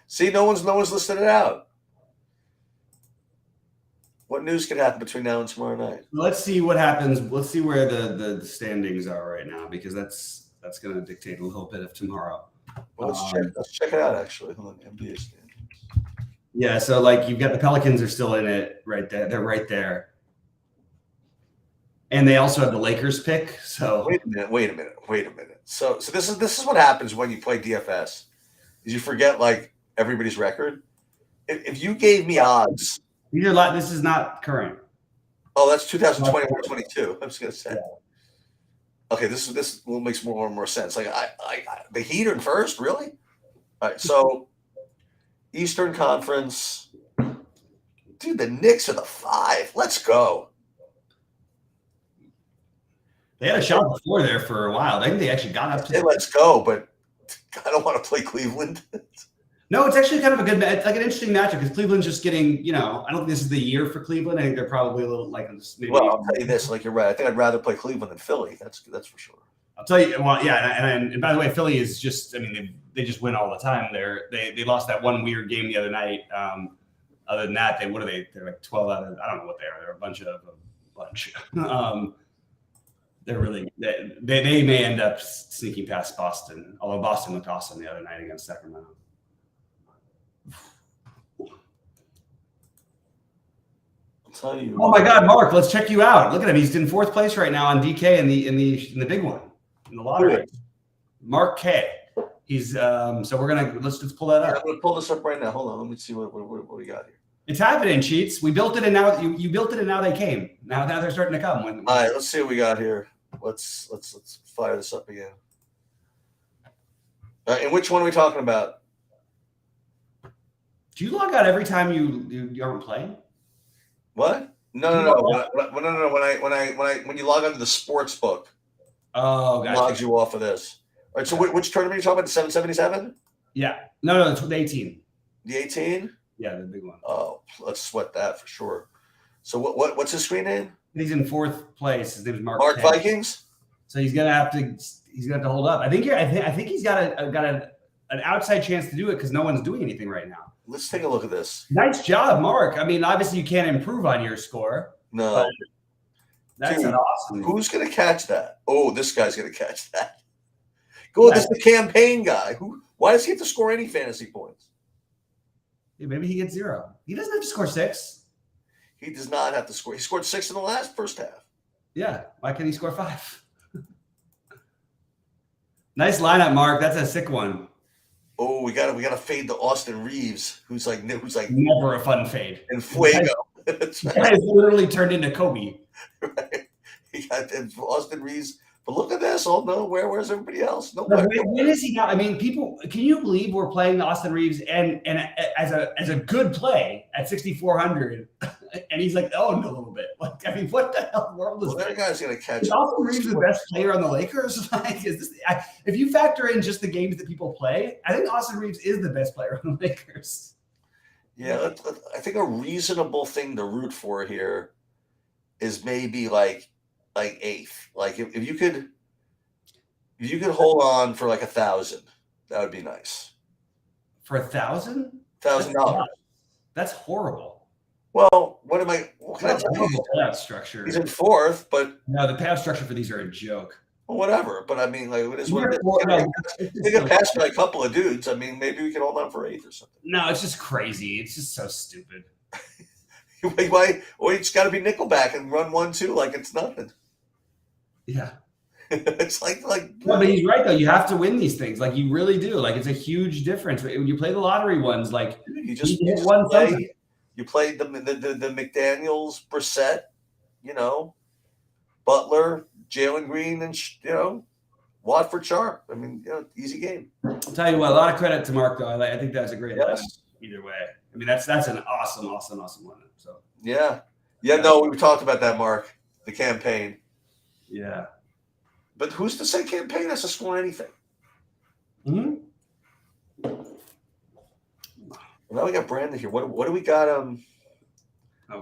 See, no one's listed it out. What news could happen between now and tomorrow night? Let's see what happens. Let's see where the standings are right now because that's going to dictate a little bit of tomorrow. Well, let's check it out. Actually, hold on. NBA standings. Yeah, so like you've got the Pelicans are still in it right there. They're right there. And they also have the Lakers pick. So wait a minute. So this is what happens when you play DFS. Is you forget like everybody's record. If you gave me odds, this is not current. Oh, that's 2021-22. I was gonna say. Yeah. Okay, this makes more and more sense. Like I the Heat are in first, really? All right, so Eastern Conference, dude. The Knicks are the 5. Let's go. They had a shot before there for a while. I think they actually got up to. Hey, let's go, but I don't want to play Cleveland. No, it's actually kind of a good, like an interesting matchup because Cleveland's just getting, I don't think this is the year for Cleveland. I think they're probably a little like maybe. Well, I'll tell you this, like you're right. I think I'd rather play Cleveland than Philly. That's for sure. I'll tell you, well, yeah, and by the way, Philly is just, I mean, they just win all the time. They lost that one weird game the other night. Other than that, They're like 12 out of, I don't know what they are. They're a bunch. They're really they may end up sneaking past Boston, although Boston looked awesome the other night against Sacramento. I'll tell you. Oh my God, Mark, let's check you out. Look at him; he's in 4th place right now on DK in the big one in the lottery. Mark K. He's so we're gonna let's pull that up. I'm gonna pull this up right now. Hold on, let me see what we got here. It's happening, Cheats. We built it, and now you built it, and now they came. Now they're starting to come. All right, let's see what we got here. Let's fire this up again. And which one are we talking about? Do you log out every time you aren't playing? What? No. When you log onto the sports book, oh, gotcha. It logs you off of this. All right. So which tournament are you talking about? The 777? Yeah. No, the 18. The 18? Yeah, the big one. Oh, let's sweat that for sure. So what's his screen name? He's in 4th place. His name is Mark. Mark K. Vikings. So he's gonna have to hold up. I think he's got an outside chance to do it because no one's doing anything right now. Let's take a look at this. Nice job, Mark. I mean, obviously you can't improve on your score. No. That's an awesome. Who's gonna catch that? Oh, this guy's gonna catch that. Go. This is the campaign guy. Why does he have to score any fantasy points? Yeah, maybe he gets 0. He doesn't have to score 6. He does not have to score. He scored 6 in the first half. Yeah. Why can't he score 5? Nice lineup, Mark. That's a sick one. Oh, we gotta fade to Austin Reeves, who's like never a fun fade. And Fuego. That's literally turned into Kobe. Right. He got Austin Reeves. But look at this. Oh no, where's everybody else? No. When is he now? I mean, people, can you believe we're playing Austin Reeves and as a good play at 6,400, and he's like, oh, no, a little bit. Like, I mean, what the hell world is that guy's gonna catch? Is Austin Reeves the best player on the Lakers? Like, if you factor in just the games that people play, I think Austin Reeves is the best player on the Lakers. Yeah, I think a reasonable thing to root for here is maybe like 8th. Like if you could hold on for like 1,000, that would be nice. For $1,000? $1,000. That's horrible. Well, what can I tell you? Payout structure. He's in 4th, but no, the payout structure for these are a joke. Well, whatever. But I mean, like, what is what it is? They get passed by a couple of dudes. I mean, maybe we can hold on for 8th or something. No, it's just crazy. It's just so stupid. Why? Or you just got to be Nickelback and run 1-2 like it's nothing. Yeah. It's like. No, but he's right though. You have to win these things. Like you really do. Like it's a huge difference when you play the lottery ones. Like you played the McDaniels, Brissett, Butler, Jalen Green, and Watford Sharp. I mean, easy game. I'll tell you what. A lot of credit to Mark though. I think that's a great lineup either way. I mean, that's an awesome lineup. So yeah. No, we talked about that, Mark. The campaign. Yeah. But who's to say campaign has to score anything? Hmm. Now we got Brandon here. What do we got? Oh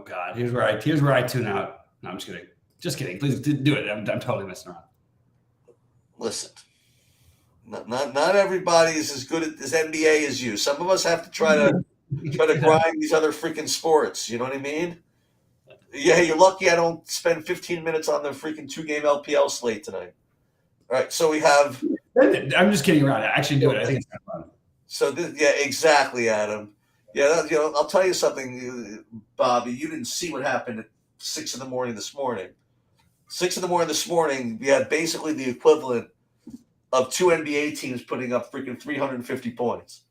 God, here's where I tune out. No, I'm just kidding. Just kidding. Please do it. I'm totally messing around. Listen, not everybody is as good at this NBA as you. Some of us have to try to grind these other freaking sports. You know what I mean? Yeah, you're lucky I don't spend 15 minutes on the freaking 2-game LPL slate tonight. All right, so we have. I'm just kidding around. I actually do it. I think it's kind of fun. So exactly, Adam. Yeah, I'll tell you something, Bobby. You didn't see what happened at 6 in the morning this morning. 6 in the morning this morning, we had basically the equivalent of 2 NBA teams putting up freaking 350 points.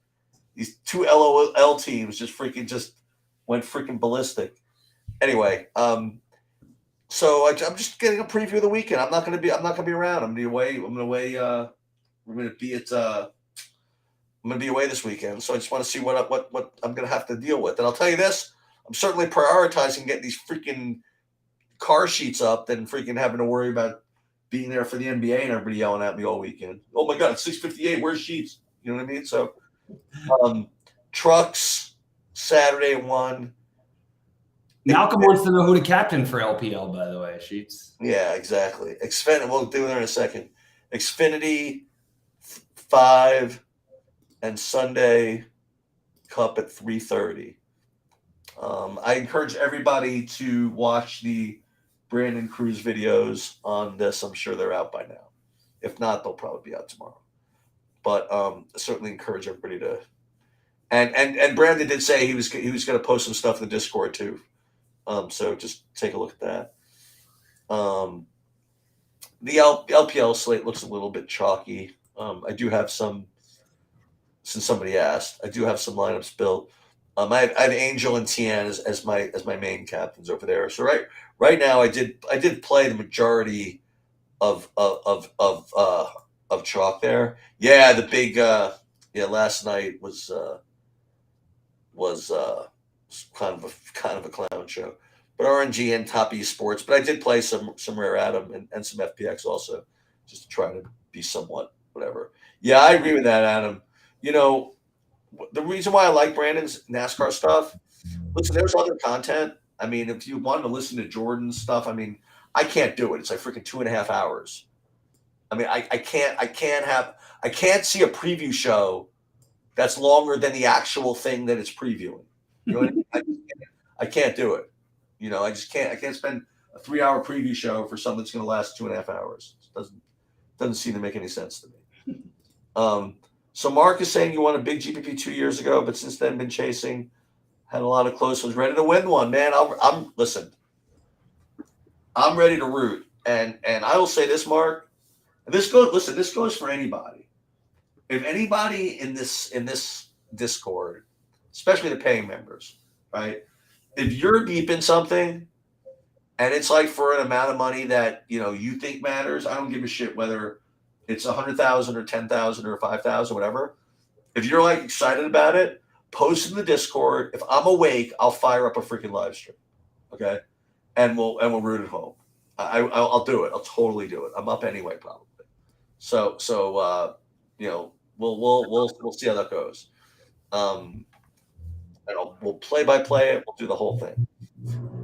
These 2 LOL teams just went freaking ballistic. Anyway, so I'm just getting a preview of the weekend. I'm not gonna be around. I'm gonna be away. We're gonna be at. I'm gonna be away this weekend, so I just want to see what I'm gonna have to deal with. And I'll tell you this: I'm certainly prioritizing getting these freaking car sheets up than freaking having to worry about being there for the NBA and everybody yelling at me all weekend. Oh my God, it's 6:58. Where's sheets? You know what I mean? So, trucks Saturday at 1. Malcolm wants to know who to captain for LPL, by the way, Sheets. Yeah, exactly. We'll do that in a second. Xfinity 5 and Sunday Cup at 3:30. I encourage everybody to watch the Brandon Cruz videos on this. I'm sure they're out by now. If not, they'll probably be out tomorrow. But certainly encourage everybody to. And Brandon did say he was going to post some stuff in the Discord too. So just take a look at that. The LPL slate looks a little bit chalky. I do have some. Since somebody asked, I do have some lineups built. I have Angel and Tian as my main captains over there. So right now I did play the majority of chalk there. Yeah, the big last night was kind of a clown show. But RNG and Top Esports. But I did play some Rare Atom and some FPX also, just to try to be somewhat whatever. Yeah, I agree with that, Adam. You know, the reason why I like Brandon's NASCAR stuff, listen, there's other content. I mean, if you wanted to listen to Jordan's stuff, I mean, I can't do it. It's like freaking 2.5 hours. I mean, I can't see a preview show that's longer than the actual thing that it's previewing. You know what I mean? I can't do it. You know, I just can't. I can't spend a 3-hour preview show for something that's going to last 2.5 hours. It doesn't seem to make any sense to me. So Mark is saying you won a big GPP 2 years ago, but since then been chasing, had a lot of close ones, ready to win one, man. Listen. I'm ready to root, and I will say this, Mark. This goes for anybody. If anybody in this Discord, especially the paying members, right? If you're deep in something, and it's like for an amount of money that you think matters, I don't give a shit whether it's 100,000 or 10,000 or 5,000, whatever. If you're like excited about it, post in the Discord. If I'm awake, I'll fire up a freaking live stream, okay? And we'll root at home. I'll do it. I'll totally do it. I'm up anyway, probably. So we'll see how that goes. And we'll play by play it. We'll do the whole thing.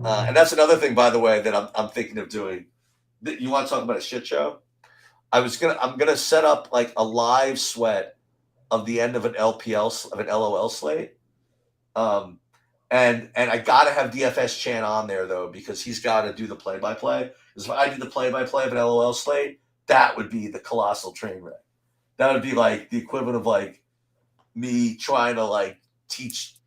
And that's another thing, by the way, that I'm thinking of doing. You want to talk about a shit show? I'm gonna set up like a live sweat of the end of an LOL slate. And I gotta have DFS Chan on there though, because he's got to do the play-by-play. Because if I do the play-by-play of an LOL slate, that would be the colossal train wreck. That would be like the equivalent of like me trying to like teach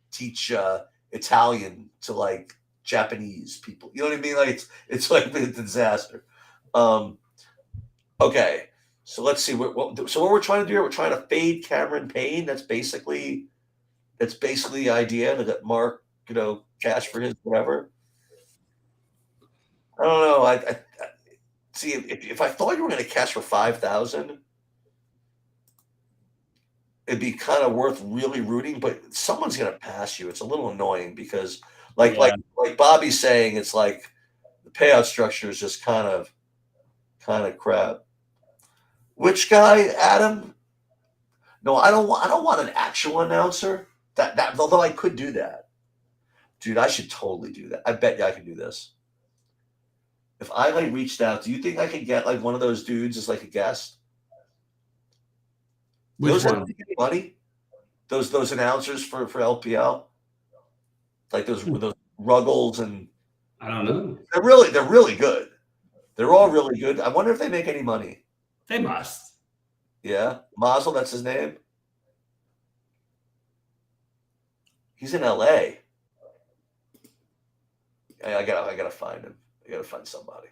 Italian to like Japanese people. You know what I mean? Like it's like a disaster. Okay, so let's see. So what we're trying to do here, we're trying to fade Cameron Payne. That's basically the idea to get Mark, cash for his whatever. I don't know. I see if I thought you were going to cash for 5,000, it'd be kind of worth really rooting. But someone's going to pass you. It's a little annoying because, like Bobby's saying, it's like the payout structure is just kind of crap. Which guy, Adam? No, I don't want an actual announcer. That although I could do that. Dude, I should totally do that. I bet you I can do this. If I like reached out, do you think I could get like one of those dudes as like a guest? Which one? Money? Those announcers for LPL? Like those Ruggles and I don't know. They're really good. They're all really good. I wonder if they make any money. They must. Yeah. Mazel, that's his name. He's in LA. I gotta find him. I gotta find somebody.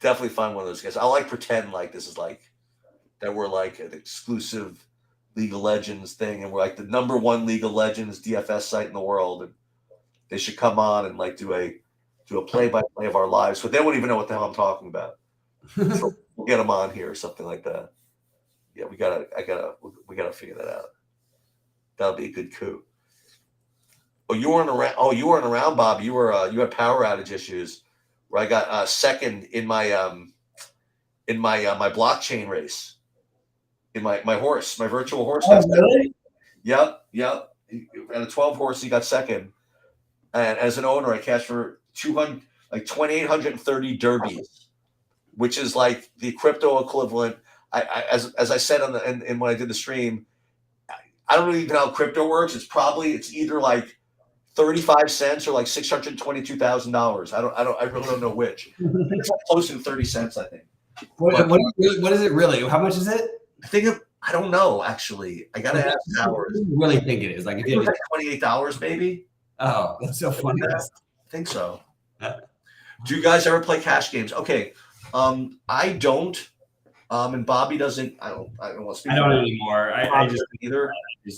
Definitely find one of those guys. I like pretend like this is like that we're like an exclusive League of Legends thing, and we're like the number one League of Legends DFS site in the world, and they should come on and like do a play-by-play of our lives, but they won't even know what the hell I'm talking about. So we'll get them on here or something like that. Yeah, we gotta figure that out. That'll be a good coup. Oh, you weren't around, Bob. You had power outage issues where I got second in my my blockchain race. In my virtual horse. Oh, really? Yep. At a 12 horse, he got second. And as an owner, I cashed for 2,830 derbies, which is like the crypto equivalent. As I said in when I did the stream, I don't really even know how crypto works. It's either like 35 cents or like $622,000. I really don't know which. It's like closer to 30 cents, I think. What is it really? How much is it? I don't know, actually. I got to ask Howard. What do you really think it is? Like, if It you was like $28 maybe. oh, that's so funny. I think so. Do you guys ever play cash games? Okay. I don't. And Bobby doesn't. I don't want to speak. I don't anymore. I just either.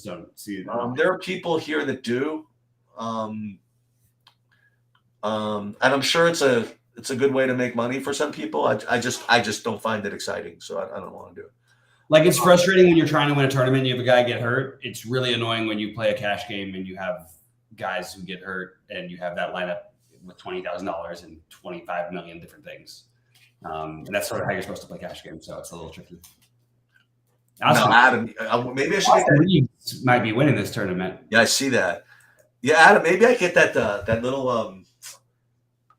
don't see it. There are people here that do. And I'm sure it's a good way to make money for some people. I just don't find it exciting, so I don't want to do it. Like, it's frustrating when you're trying to win a tournament and you have a guy get hurt. It's really annoying when you play a cash game and you have guys who get hurt and you have that lineup with $20,000 and 25 million different things. And that's sort of how you're supposed to play cash games. So it's a little tricky. No, Adam, maybe I should get that. Reeves might be winning this tournament. Yeah, I see that. Yeah, Adam, maybe I get that little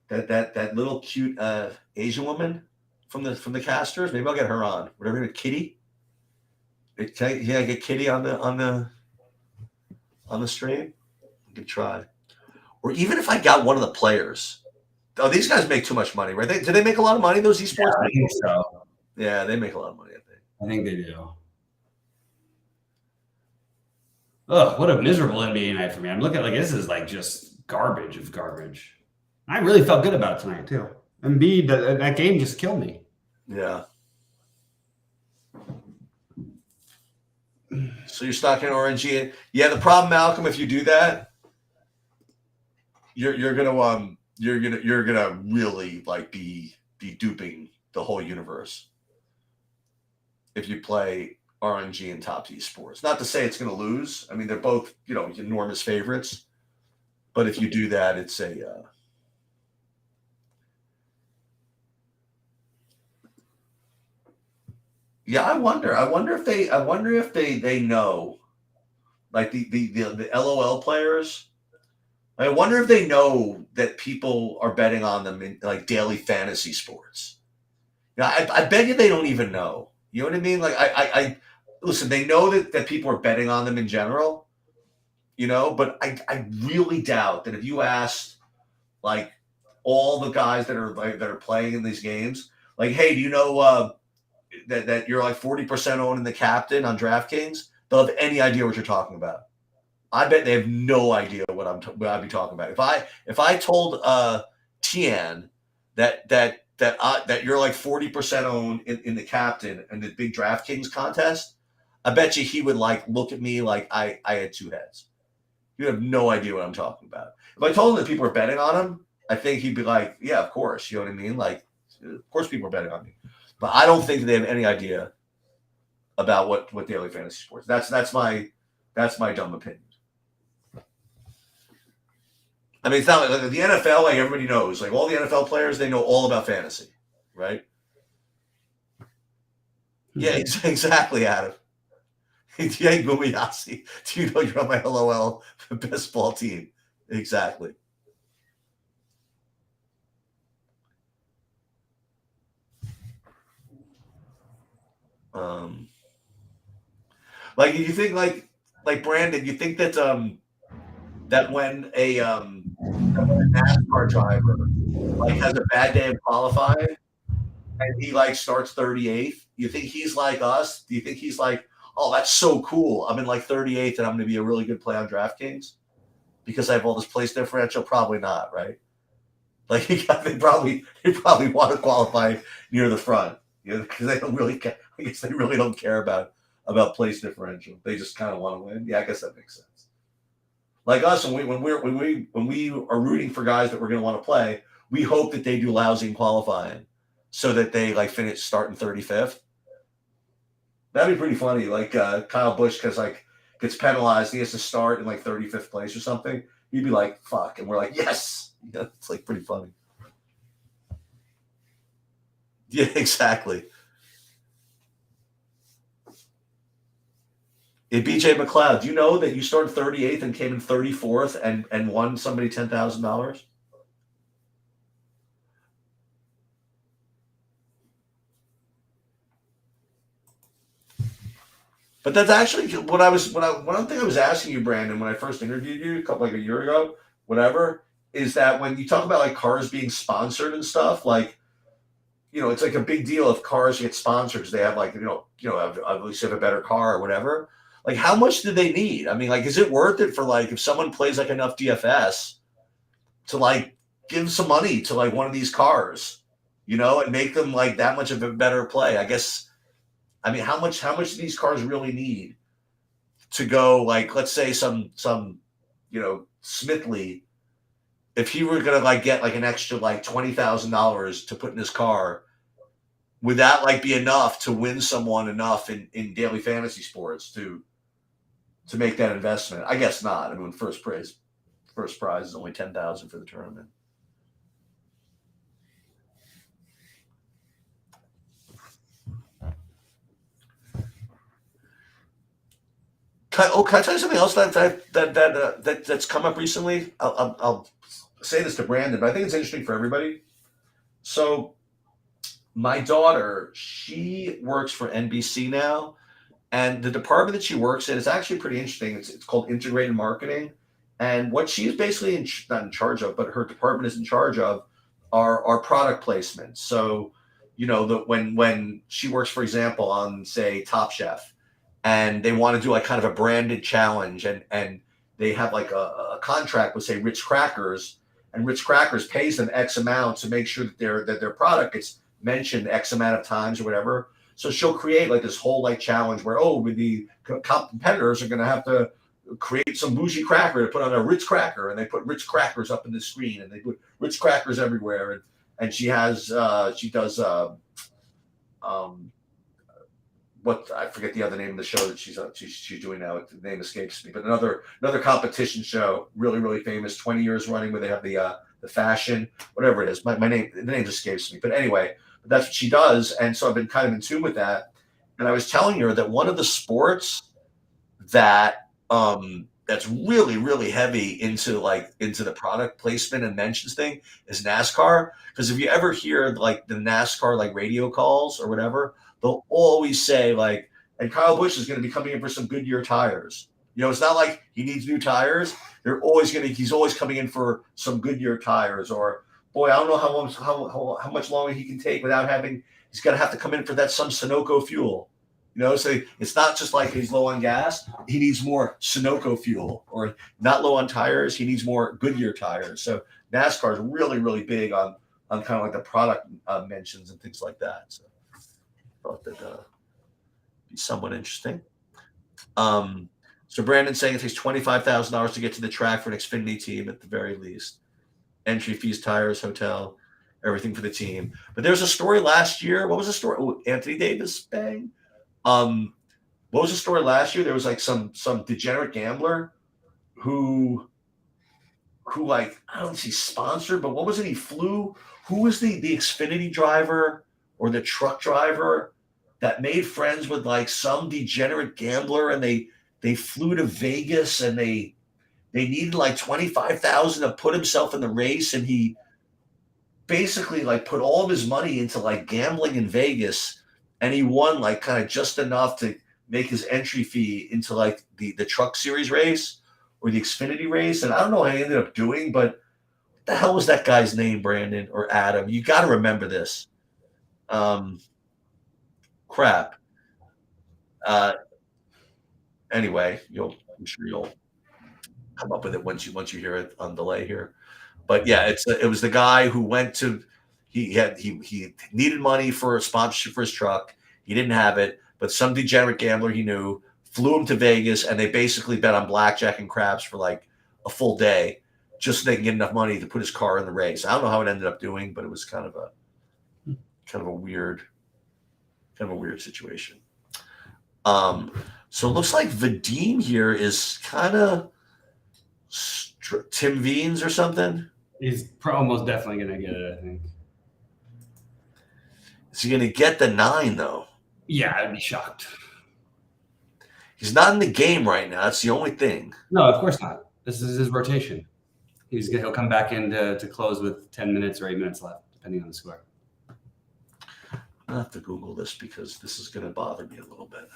that little cute Asian woman from the casters. Maybe I'll get her on. Whatever, Kitty. Can I get Kitty on the stream? I could try. Or even if I got one of the players. Oh, these guys make too much money, right? Do they make a lot of money, those esports? Yeah, I think so. Yeah, they make a lot of money, I think they do. Ugh, what a miserable NBA night for me. I'm looking like this is like just garbage of garbage. I really felt good about it tonight, too. Embiid, that game just killed me. Yeah. So you're stocking RNG. Yeah, the problem, Malcolm, if you do that, you're gonna really like be duping the whole universe if you play RNG and Top Esports. Not to say it's gonna lose. I mean, they're both enormous favorites, but if you do that, it's a yeah, I wonder if they know, like the LOL players. I wonder if they know that people are betting on them in like daily fantasy sports. Yeah, I bet you they don't even know. You know what I mean? Like I listen, they know that people are betting on them in general, but I really doubt that if you asked like all the guys that are playing in these games, like, hey, do you know that you're like 40% owning the captain on DraftKings, they'll have any idea what you're talking about. I bet they have no idea what I'd be talking about. If I told Tian that you're like 40% owned in the captain and the big DraftKings contest, I bet you he would like look at me like I had two heads. You have no idea what I'm talking about. If I told him that people are betting on him, I think he'd be like, yeah, of course. You know what I mean? Like, of course people are betting on me. But I don't think they have any idea about what daily fantasy sports. That's my dumb opinion. I mean, it's not like the NFL. Like everybody knows, like all the NFL players, they know all about fantasy, right? Yeah, exactly, Adam. Yeah, Gumiyasi. Do you know you're on my LOL best ball team? Exactly. Like you think like Brandon, you think that that when a NASCAR driver like has a bad day of qualifying and he like starts 38th, you think he's like us? Do you think he's like, oh, that's so cool, I'm in like 38th and I'm going to be a really good play on DraftKings because I have all this place differential? Probably not, right? Like they probably want to qualify near the front, because they don't really care. I guess they really don't care about place differential. They just kind of want to win. Yeah, I guess that makes sense. Like us, when we are rooting for guys that we're going to want to play, we hope that they do lousy in qualifying, so that they like finish starting 35th. That'd be pretty funny. Like Kyle Busch, because like gets penalized, he has to start in like 35th place or something. He'd be like, "Fuck," and we're like, "Yes." Yeah, it's like pretty funny. Yeah, exactly. Hey, BJ McLeod, do you know that you started 38th and came in 34th and won somebody $10,000? But that's actually one thing I was asking you, Brandon, when I first interviewed you like a year ago. whatever, is that when you talk about like cars being sponsored and stuff, like, it's like a big deal if cars get sponsored because they have like, at least have a better car or whatever. Like, how much do they need? I mean, like, is it worth it for like if someone plays like enough DFS to like give some money to like one of these cars, and make them like that much of a better play? I guess. I mean, how much do these cars really need to go? Like, let's say some Smithley, if he were gonna like get like an extra like $20,000 to put in his car, would that like be enough to win someone enough in daily fantasy sports to make that investment? I guess not. I mean, first prize is only 10,000 for the tournament. Can I tell you something else that's come up recently? I'll say this to Brandon, but I think it's interesting for everybody. So my daughter, she works for NBC now, and the department that she works in is actually pretty interesting. It's called integrated marketing, and what she's basically not in charge of, but her department is in charge of, are product placements. So, when she works, for example, on say Top Chef, and they want to do like kind of a branded challenge, and they have like a contract with say Ritz Crackers, and Ritz Crackers pays them X amount to make sure that their product gets mentioned X amount of times or whatever. So she'll create like this whole like challenge where with the competitors are going to have to create some bougie cracker to put on a Ritz Cracker, and they put Ritz Crackers up in the screen, and they put Ritz Crackers everywhere, and she does what I forget the other name of the show that she's doing now. The name escapes me, but another competition show, really really famous, 20 years running, where they have the fashion, whatever it is. The name escapes me, but anyway, that's what she does, and so I've been kind of in tune with that. And I was telling her that one of the sports that that's really really heavy into the product placement and mentions thing is NASCAR. Because if you ever hear like the NASCAR like radio calls or whatever, they'll always say like, and Kyle Busch is going to be coming in for some Goodyear tires. It's not like he needs new tires. He's always coming in for some Goodyear tires, or boy, I don't know how much longer he can take without he's going to have to come in for that some Sunoco fuel. So it's not just like he's low on gas. He needs more Sunoco fuel, or not low on tires. He needs more Goodyear tires. So NASCAR is really, really big on kind of like the product mentions and things like that. So I thought that'd be somewhat interesting. So Brandon's saying it takes $25,000 to get to the track for an Xfinity team at the very least. Entry fees, tires, hotel, everything for the team. But there's a story last year. What was the story? Oh, Anthony Davis bang. What was the story last year? There was like some degenerate gambler who like, I don't know if he's sponsored, but what was it? He flew. Who was the Xfinity driver or the truck driver that made friends with like some degenerate gambler, and they flew to Vegas, and they needed like $25,000 to put himself in the race, and he basically like put all of his money into like gambling in Vegas. And he won like kind of just enough to make his entry fee into like the Truck Series race or the Xfinity race. And I don't know what he ended up doing, but what the hell was that guy's name, Brandon or Adam? You got to remember this. Crap. Anyway, I'm sure you'll come up with it once you hear it on delay here. But yeah, it was the guy who went to. He needed money for a sponsorship for his truck. He didn't have it, but some degenerate gambler he knew flew him to Vegas, and they basically bet on blackjack and craps for like a full day just so they can get enough money to put his car in the race. I don't know how it ended up doing, but it was kind of a weird situation. So it looks like Vadim here is kind of Tim Veens or something. He's almost definitely going to get it, I think. Is he going to get the 9, though? Yeah, I'd be shocked. He's not in the game right now. That's the only thing. No, of course not. This is his rotation. He'll come back in to close with 10 minutes or 8 minutes left, depending on the score. I'll have to Google this because this is going to bother me a little bit.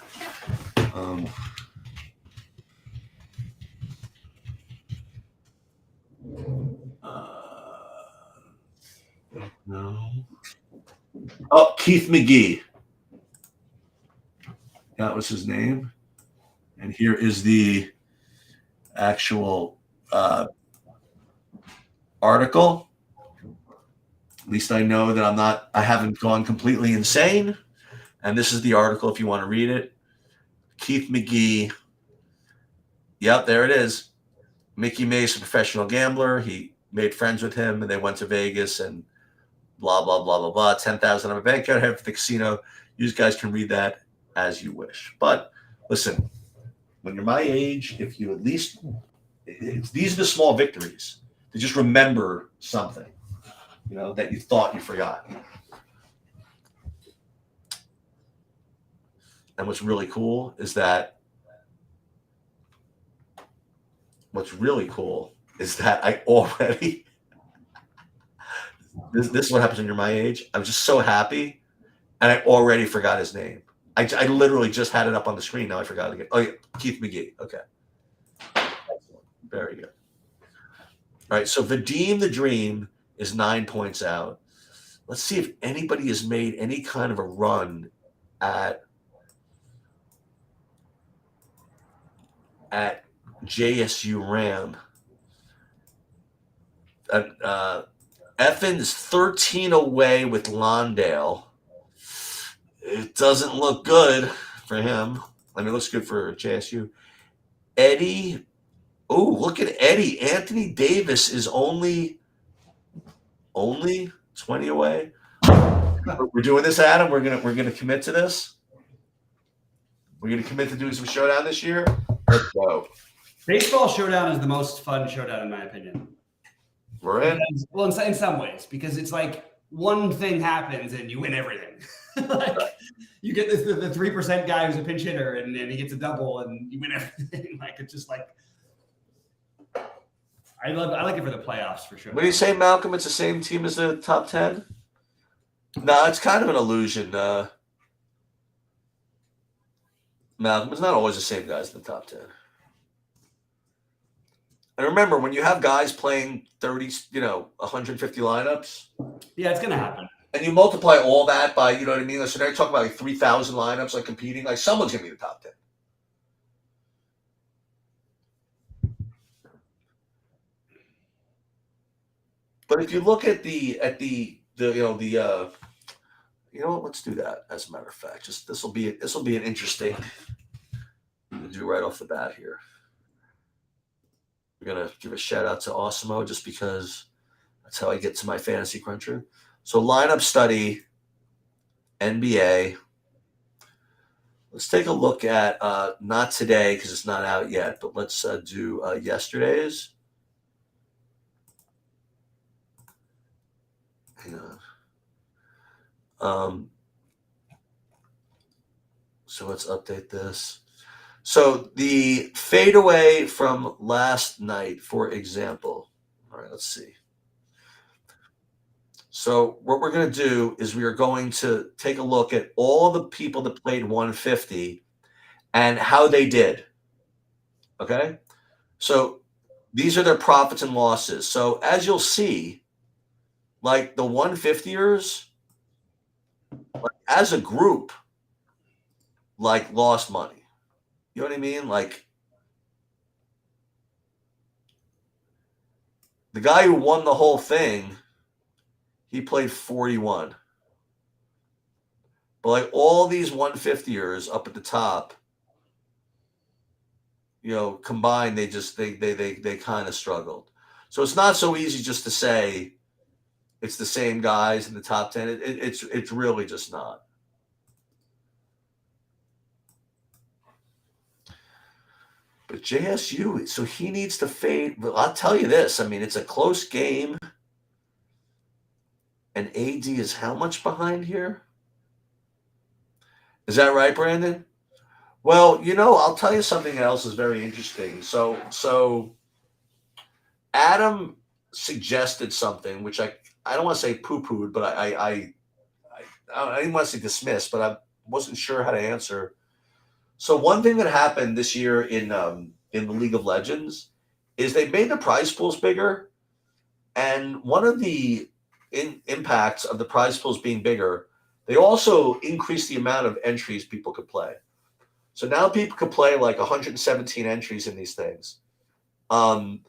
No. Oh, Keith McGee. That was his name. And here is the actual article. At least I know that I haven't gone completely insane. And this is the article if you want to read it. Keith McGee. Yep, there it is. Mickey Mace, a professional gambler. He made friends with him and they went to Vegas and blah, blah, blah, blah, blah. 10,000 on a bank account at the casino. You guys can read that as you wish. But listen, when you're my age, if you at least, these are the small victories to just remember something, that you thought you forgot. And what's really cool is that I already, this is what happens when you're my age. I was just so happy and I already forgot his name. I literally just had it up on the screen. Now I forgot again. Oh, yeah. Keith McGee. Okay. Excellent. Very good. All right. So Vadim the Dream is 9 points out. Let's see if anybody has made any kind of a run at JSU Ram. Effen's 13 away with Lawndale. It doesn't look good for him. I mean, it looks good for JSU. Eddie. Oh, look at Eddie. Anthony Davis is only 20 away. We're doing this, Adam. We're gonna commit to this. We're gonna commit to doing some showdown this year. Let's go. Baseball showdown is the most fun showdown in my opinion. We're in. Well, in some ways, because it's like one thing happens and you win everything. Like you get the 3% guy who's a pinch hitter and he gets a double and you win everything. Like it's just like I like it for the playoffs for sure. What do you say, Malcolm? It's the same team as the top 10? No, it's kind of an illusion. Malcolm, it's not always the same guys in the top 10. And remember, when you have guys playing 30, 150 lineups. Yeah, it's going to happen. And you multiply all that by, you know what I mean? So now you're talking about like 3,000 lineups, like competing. Like someone's going to be the top 10. But if you look at let's do that. As a matter of fact, this will be an interesting to do right off the bat here. We're gonna give a shout out to Awesemo just because that's how I get to my fantasy cruncher. So lineup study, NBA. Let's take a look at not today because it's not out yet, but let's do yesterday's. Hang on. So let's update this. So the fadeaway from last night, for example. All right, let's see. So what we're going to do is we are going to take a look at all the people that played 150 and how they did. Okay? So these are their profits and losses. So as you'll see, like the 150ers, like as a group, like lost money. You know what I mean? Like the guy who won the whole thing, he played 41. But like all these 150ers up at the top, combined, they kind of struggled. So it's not so easy just to say it's the same guys in the top 10. It's really just not. But JSU, so he needs to fade. But I'll tell you this. I mean, it's a close game. And AD is how much behind here? Is that right, Brandon? Well, I'll tell you something else is very interesting. So Adam suggested something, which I don't want to say poo-pooed, but I didn't want to say dismissed, but I wasn't sure how to answer. So one thing that happened this year in the League of Legends is they made the prize pools bigger, and one of the impacts of the prize pools being bigger, they also increase the amount of entries people could play. So now people could play like 117 entries in these things. And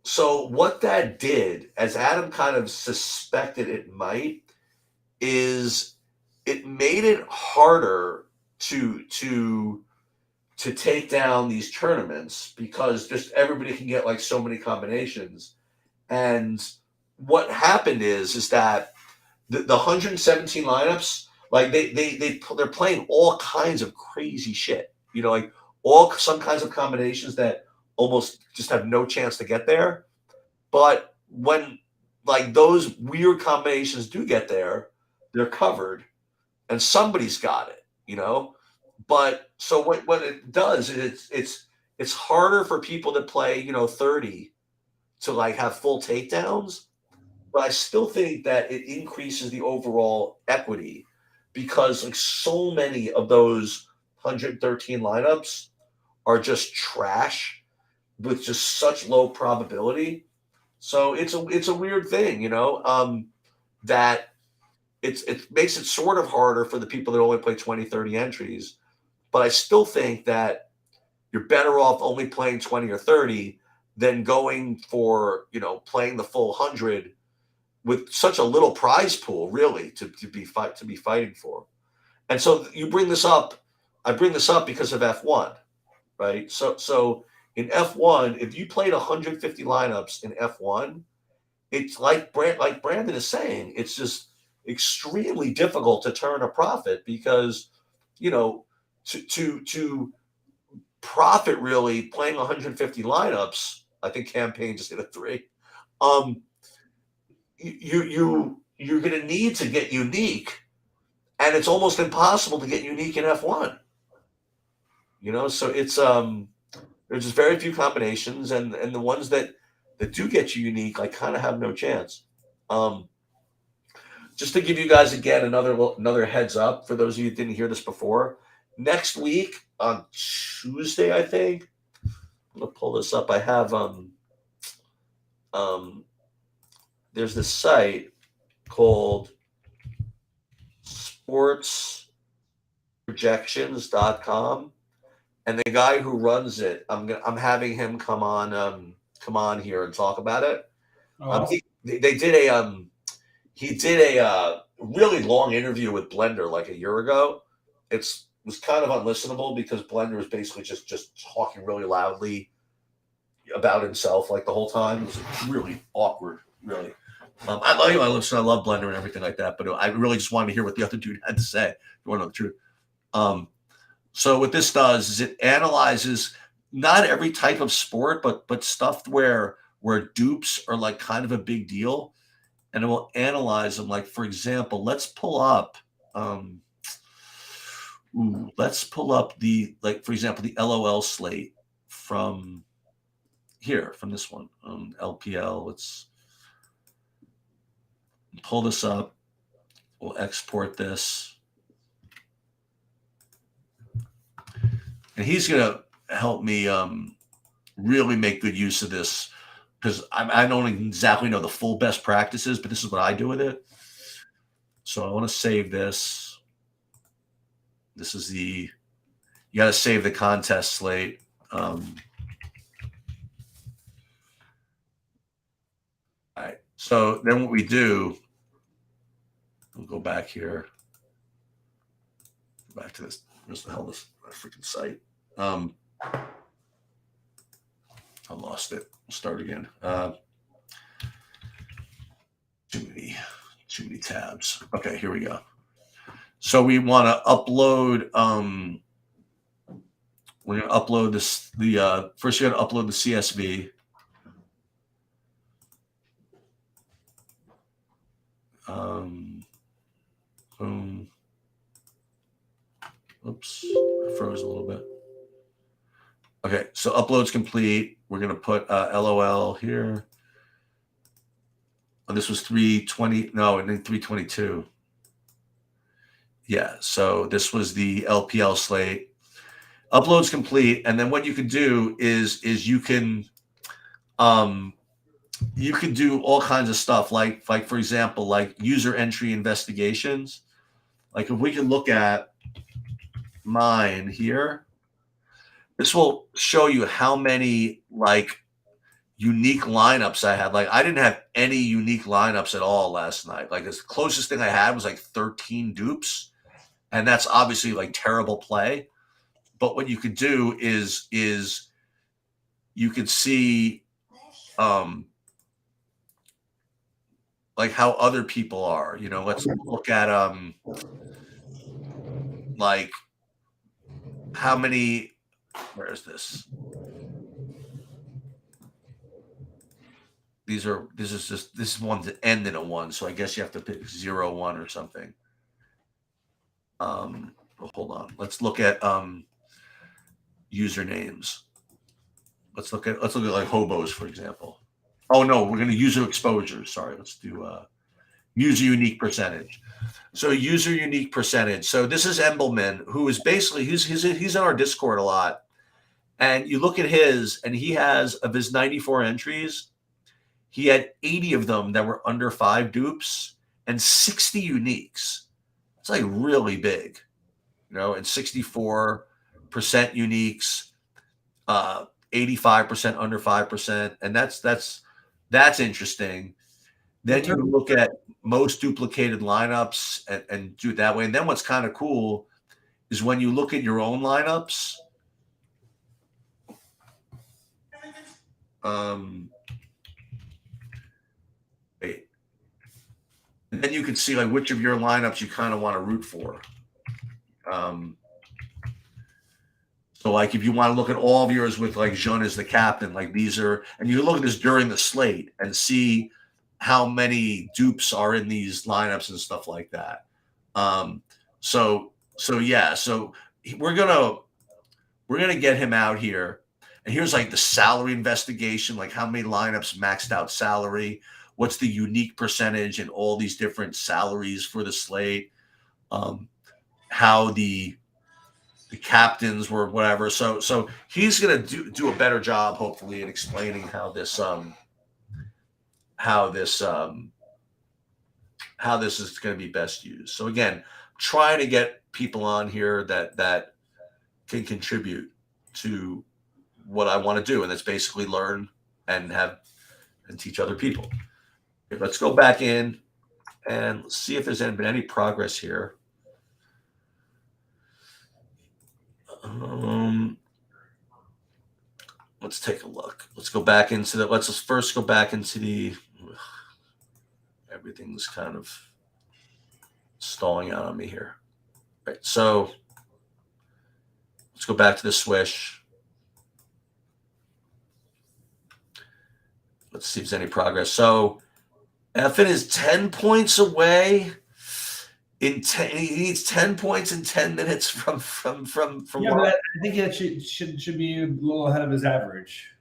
so what that did, as Adam kind of suspected it might, is it made it harder to take down these tournaments because just everybody can get like so many combinations. And what happened is that the 117 lineups, like they're playing all kinds of crazy shit, like some kinds of combinations that almost just have no chance to get there. But when like those weird combinations do get there, they're covered and somebody's got it, But so what it does is it's harder for people to play, 30 to like have full takedowns. But I still think that it increases the overall equity because like so many of those 113 lineups are just trash with just such low probability. So it's a weird thing, that it makes it sort of harder for the people that only play 20, 30 entries. But I still think that you're better off only playing 20 or 30 than going for, playing the full 100 with such a little prize pool, really, to be fighting for. And so you bring this up. I bring this up because of F1, right? So in F1, if you played 150 lineups in F1, it's like Brandon is saying, it's just extremely difficult to turn a profit because, to profit really playing 150 lineups, I think Campaign just hit a 3. You're going to need to get unique, and it's almost impossible to get unique in F1. So it's there's just very few combinations, and the ones that do get you unique, I kind of have no chance. Just to give you guys again another heads up for those of you who didn't hear this before. Next week on Tuesday, I think I'm gonna pull this up. I have there's this site called sportsprojections.com, and the guy who runs it, I'm having him come on here and talk about it. He did a really long interview with Blender like a year ago. It was kind of unlistenable because Blender was basically just talking really loudly about himself like the whole time. It was really awkward, really. I love Blender and everything like that, but I really just wanted to hear what the other dude had to say. You want to know the truth? So what this does is it analyzes not every type of sport, but stuff where dupes are like kind of a big deal, and it will analyze them. Like, for example, let's pull up for example, the LOL slate from this one, LPL. Let's pull this up. We'll export this. And he's going to help me really make good use of this because I don't exactly know the full best practices, but this is what I do with it. So I want to save this. This is you got to save the contest slate. All right. So then what we do, we'll go back here. Back to this. Where's the hell this freaking site? I lost it. We'll start again. Too many tabs. Okay, here we go. So we want to upload. We're going to upload this. First, you're going to upload the CSV. Boom. Oops, I froze a little bit. Okay, so upload's complete. We're going to put LOL here. Oh, this was 320. No, and then 322. Yeah, so this was the LPL slate. Upload's complete, and then what you can do is you can you can do all kinds of stuff, like for example, like user entry investigations. Like if we can look at mine here, this will show you how many like unique lineups I had. Like I didn't have any unique lineups at all last night. Like the closest thing I had was like 13 dupes, and that's obviously like terrible play. But what you could do is you could see like how other people are. You know, let's look at like how many. Where is this? This is one to end in a 1, so I guess you have to pick 0, 1 or something. Well, hold on. Let's look at usernames. Let's look at like hobos, for example. Oh no, we're going to user exposure. Sorry, let's do user unique percentage. So user unique percentage. So this is Embleman, who is basically he's on our Discord a lot, and you look at his, and he has, of his 94 entries, he had 80 of them that were under 5 dupes and 60 uniques. It's like really big, you know, and 64% uniques, 85% under 5%, and that's interesting. Then you look at most duplicated lineups and do it that way. And then what's kind of cool is when you look at your own lineups. And then you can see like which of your lineups you kind of want to root for. So like if you want to look at all of yours with like Jean as the captain, like these are, and you look at this during the slate and see how many dupes are in these lineups and stuff like that. So we're gonna get him out here, and here's like the salary investigation, like how many lineups maxed out salary, what's the unique percentage and all these different salaries for the slate, how the captains were whatever. So he's gonna do a better job, hopefully, in explaining how this is going to be best used. So again, trying to get people on here that can contribute to what I want to do, and that's basically learn and teach other people. Okay, let's go back in and see if there's been any progress here. Let's take a look. Let's go back into the. Let's first go back into the. Everything's kind of stalling out on me here. Right. So let's go back to the swish. Let's see if there's any progress. So Effin is 10 points away. He needs 10 points in 10 minutes from. Yeah, but I think it should be a little ahead of his average.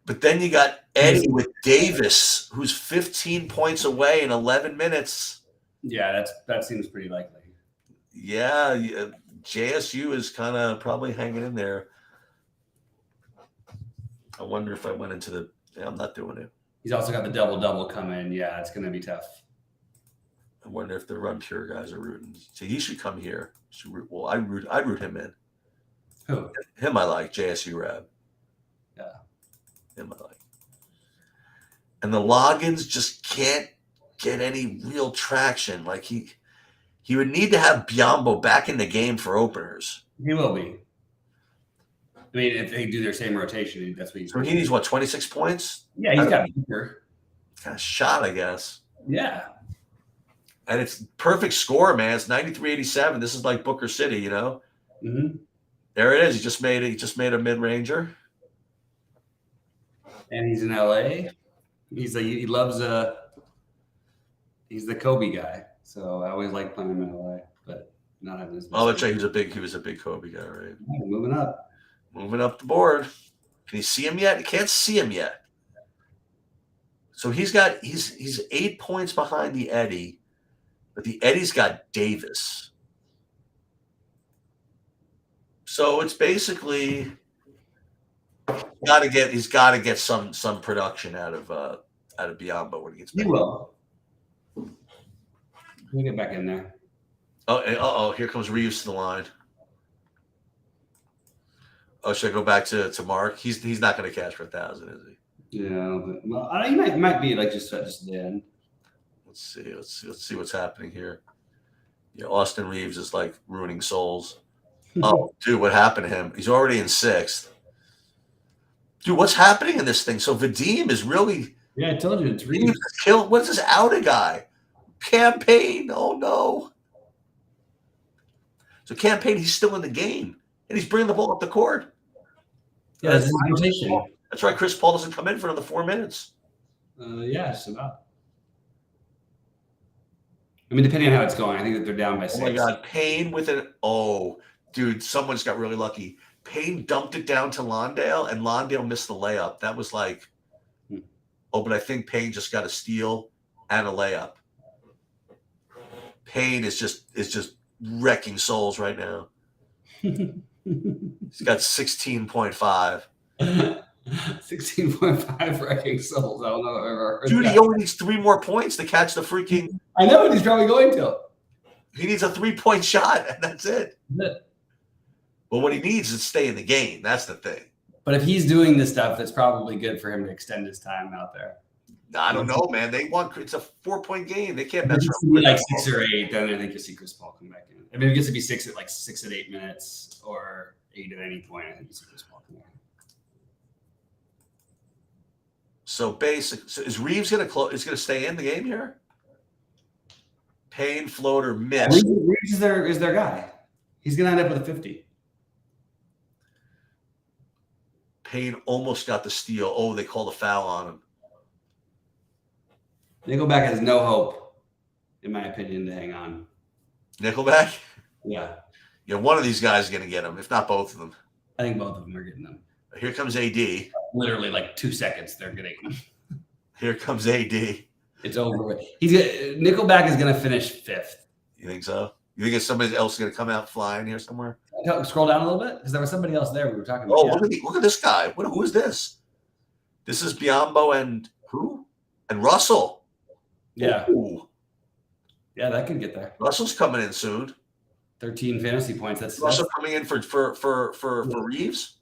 But then you got Eddie with Davis, who's 15 points away in 11 minutes. Yeah, that seems pretty likely. Yeah, JSU is kind of probably hanging in there. I wonder if I went into the. Yeah, I'm not doing it. He's also got the double coming. Yeah, it's going to be tough. I wonder if the Run Pure guys are rooting. See, he should come here. Well, I'd root him in. Who? Him I like, JSU Rab. Yeah. Him I like. And the logins just can't get any real traction. Like he would need to have Biombo back in the game for openers. He will be. I mean, if they do their same rotation, that's what he's. So he needs what, 26 points? Yeah, he's got Booker. Kind of shot, I guess. Yeah. And it's perfect score, man. It's 93-87. This is like Booker City, you know. Mm-hmm. There it is. He just made a mid-ranger. And he's in LA. He's the Kobe guy. So I always like playing him in LA, but not having his. Oh, that's right. He was a big Kobe guy, right? Moving up the board. Can you see him yet? You can't see him yet. So he's 8 points behind the Eddie, but the Eddie's got Davis. So it's basically He's got to get some production out of Biombo when he gets He back. will. We'll get back in there. Oh, here comes Reeves to the line. Oh, should I go back to Mark? He's not going to cash for 1,000, is he? Yeah, well, he might be like just at the end. Let's see what's happening here. Yeah, Austin Reeves is like ruining souls. Oh, dude, what happened to him? He's already in 6th. Dude, what's happening in this thing? So Vadim is really. Yeah, I told you it's Reeves Reeves. is killed. What is this Auda guy? Campaign. Oh no. So Campaign, he's still in the game, and he's bringing the ball up the court. Yeah, that's his rotation. That's right. Chris Paul doesn't come in for another 4 minutes. Yeah, it's about. I mean, depending on how it's going, I think that they're down by 6. Oh my God, Payne with an dude, someone's got really lucky. Payne dumped it down to Londale, and Londale missed the layup. That was like, but I think Payne just got a steal and a layup. Payne is just wrecking souls right now. He's got 16.5. 16.5 wrecking souls. I don't know if I've ever heard Dude, that. he only needs 3 more points to catch the freaking. I know what he's probably going to. He needs a 3-point shot, and that's it. But what he needs is to stay in the game. That's the thing. But if he's doing this stuff, that's probably good for him to extend his time out there. I don't know, man. It's a 4-point game. They can't If mess it's around. like 6 or 8, then I think you'll see Chris Paul come back in. I mean, if it gets to be 6 at 8 minutes or 8 at any point, I think you see Chris Paul come back in. So is Reeves going to close? Is going to stay in the game here? Payne floater miss. Reeves is their guy. He's going to end up with a 50. Payne almost got the steal. Oh, they called a foul on him. Nickelback has no hope, in my opinion, to hang on. Nickelback? Yeah, Yeah, one of these guys is going to get him, if not both of them. I think both of them are getting them. Here comes AD. Literally, like 2 seconds, they're getting them. Here comes AD. It's over with. Nickelback is going to finish 5th. You think so? You think somebody else is going to come out flying here somewhere? Scroll down a little bit because there was somebody else there we were talking about. Oh, look at this guy. Who is this? This is Biombo and who? And Russell. Yeah. Ooh. Yeah, that could get there. Russell's coming in soon. 13 fantasy points. That's Russell coming in for Reeves.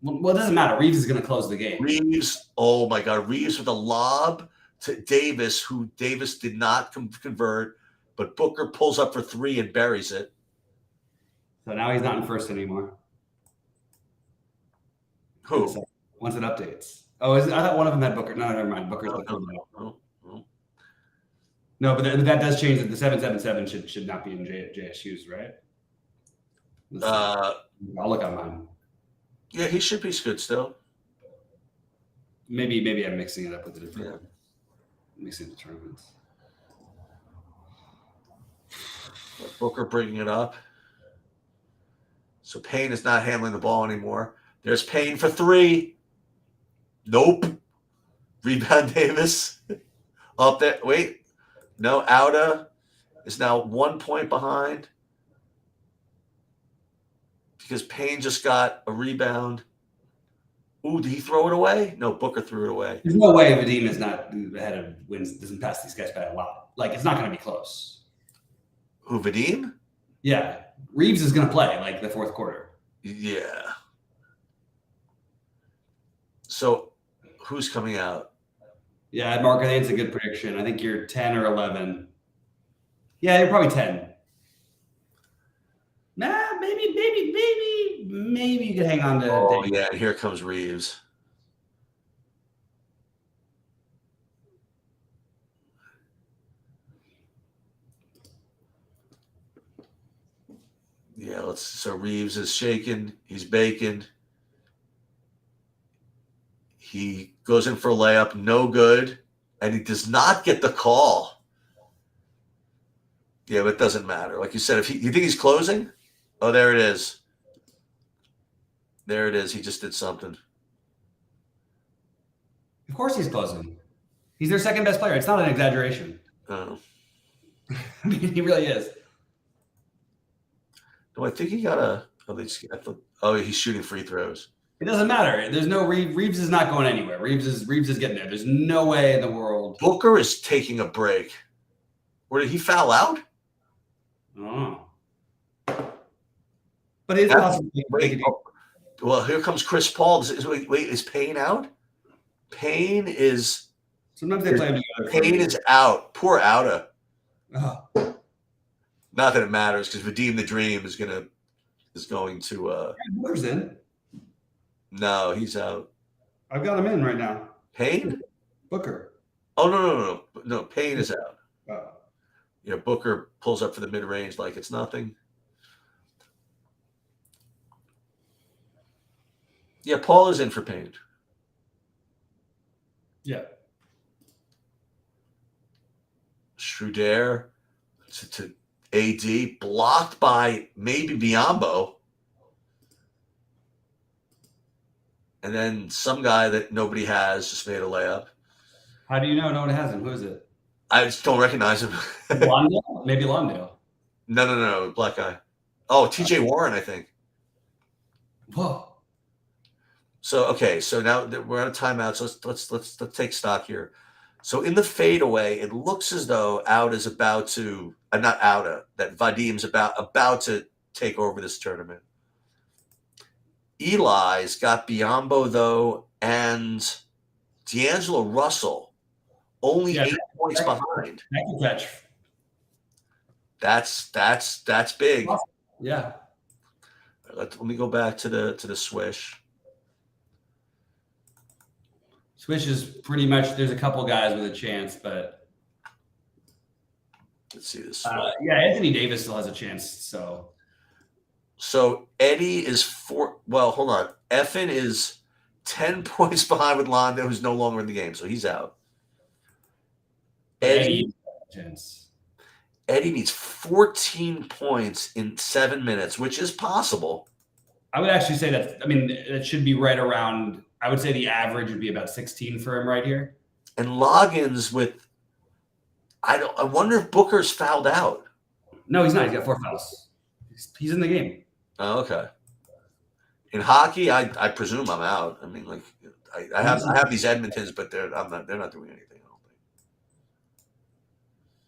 Well, it doesn't matter. Reeves is going to close the game. Reeves, oh my God, Reeves with a lob to Davis, who Davis did not convert, but Booker pulls up for 3 and buries it. So now he's not in first anymore. Who? Once it updates. Oh, I thought one of them had Booker. No, never mind. Booker's No. No, but that does change that the 777 should not be in JSU's, right? I'll look on mine. Yeah, he should be good still. Maybe I'm mixing it up with the different mixing the tournaments. Booker bringing it up. So Payne is not handling the ball anymore. There's Payne for 3. Nope. Rebound Davis. Up there. Wait. No, Auda is now 1 point behind because Payne just got a rebound. Ooh, did he throw it away? No, Booker threw it away. There's no way Vadim is not ahead of wins. Doesn't pass these guys by a lot. Like it's not going to be close. Who, Vadim? Yeah, Reeves is going to play like the 4th quarter. Yeah. So, who's coming out? Yeah, Mark, I think it's a good prediction. I think you're 10 or 11. Yeah, you're probably 10. Nah, maybe you could hang on to. Oh, Dave. yeah, and here comes Reeves. Yeah, so Reeves is shaking. He's baking. He goes in for a layup, no good, and he does not get the call. Yeah, but it doesn't matter. Like you said, you think he's closing? Oh, there it is. There it is. He just did something. Of course he's closing. He's their second best player. It's not an exaggeration. Oh. I mean, he really is. No, I think he got a. He's shooting free throws. It doesn't matter. There's no Reeves is not going anywhere. Reeves is getting there. There's no way in the world. Booker is taking a break. Or did he foul out? Oh. But it's That's- possible. Wait, well, here comes Chris Paul. Wait, is Payne out? Payne is Sometimes they play together. Payne is out. Poor Outa. Oh. Not that it matters because Vadim the Dream is going to. Booker's in. No, he's out. I've got him in right now. Payne? Booker. Oh no! Payne is out. Oh. Booker pulls up for the mid range like it's nothing. Yeah, Paul is in for Payne. Yeah. Schroeder to AD, blocked by maybe Biyombo. And then some guy that nobody has just made a layup. How do you know no one has him? Who is it? I just don't recognize him. Londale? Maybe Londale. No, black guy. Oh, TJ Warren, I think. Whoa. So okay, so now that we're out of timeouts. Let's take stock here. So in the fadeaway, it looks as though Outa's about to not Outa, that Vadim's about to take over this tournament. Eli's got Biyombo though, and D'Angelo Russell only 8 points behind. That can catch. That's big. Yeah. Let me go back to the swish. Swish is pretty much. There's a couple guys with a chance, but Let's see this. yeah, Anthony Davis still has a chance. So Eddie is hold on. Effin is 10 points behind with Londo, who's no longer in the game, so he's out. Eddie needs 14 points in 7 minutes, which is possible. I would actually say that. I mean, it should be right around. I would say the average would be about 16 for him right here. And Loggins with, I wonder if Booker's fouled out. No, he's not. He's got 4 fouls. He's in the game. Oh, okay. In hockey, I presume I'm out. I mean, like I have these Edmontons, but they're not doing anything. I don't think.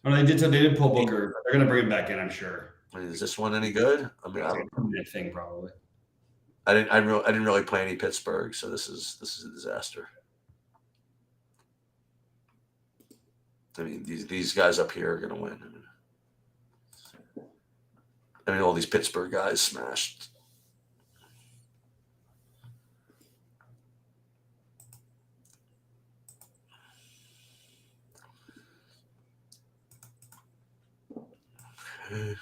Well, they did pull Booker. They're going to bring him back in, I'm sure. Is this one any good? I mean, It's a permanent thing probably. I didn't really play any Pittsburgh, so this is a disaster. I mean, these guys up here are going to win. I mean, all these Pittsburgh guys smashed. Okay.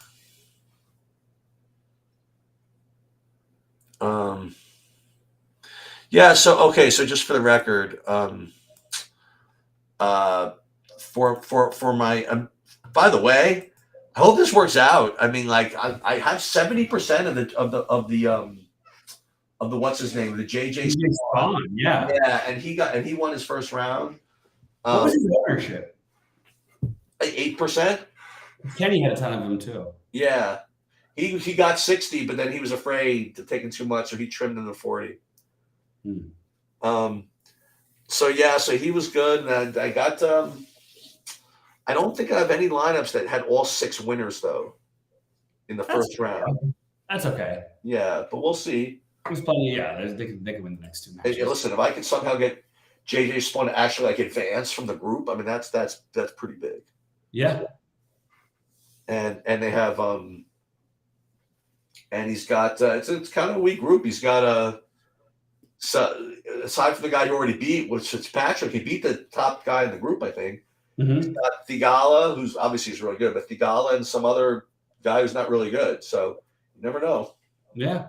Yeah, so just for the record, for my by the way, I hope this works out. I mean, like I have 70% of the what's his name, the JJ Spawn, yeah. Yeah, and he won his first round. What was his ownership? 8%. Kenny had a ton of them too. Yeah. He got 60, but then he was afraid to taking too much, so he trimmed him to 40. So he was good, and I got. I don't think I have any lineups that had all 6 winners though in the first round. That's okay. Yeah, but we'll see. There's plenty. Yeah, they can win the next 2 matches. Hey, listen, if I can somehow get JJ Spawn to actually like advance from the group, I mean that's pretty big. Yeah. And they have and he's got it's kind of a weak group. He's got so aside from the guy you already beat, which is Patrick, he beat the top guy in the group, I think. Mm-hmm. He's got Thigala, who's obviously is really good, but Thigala and some other guy who's not really good. So you never know. Yeah.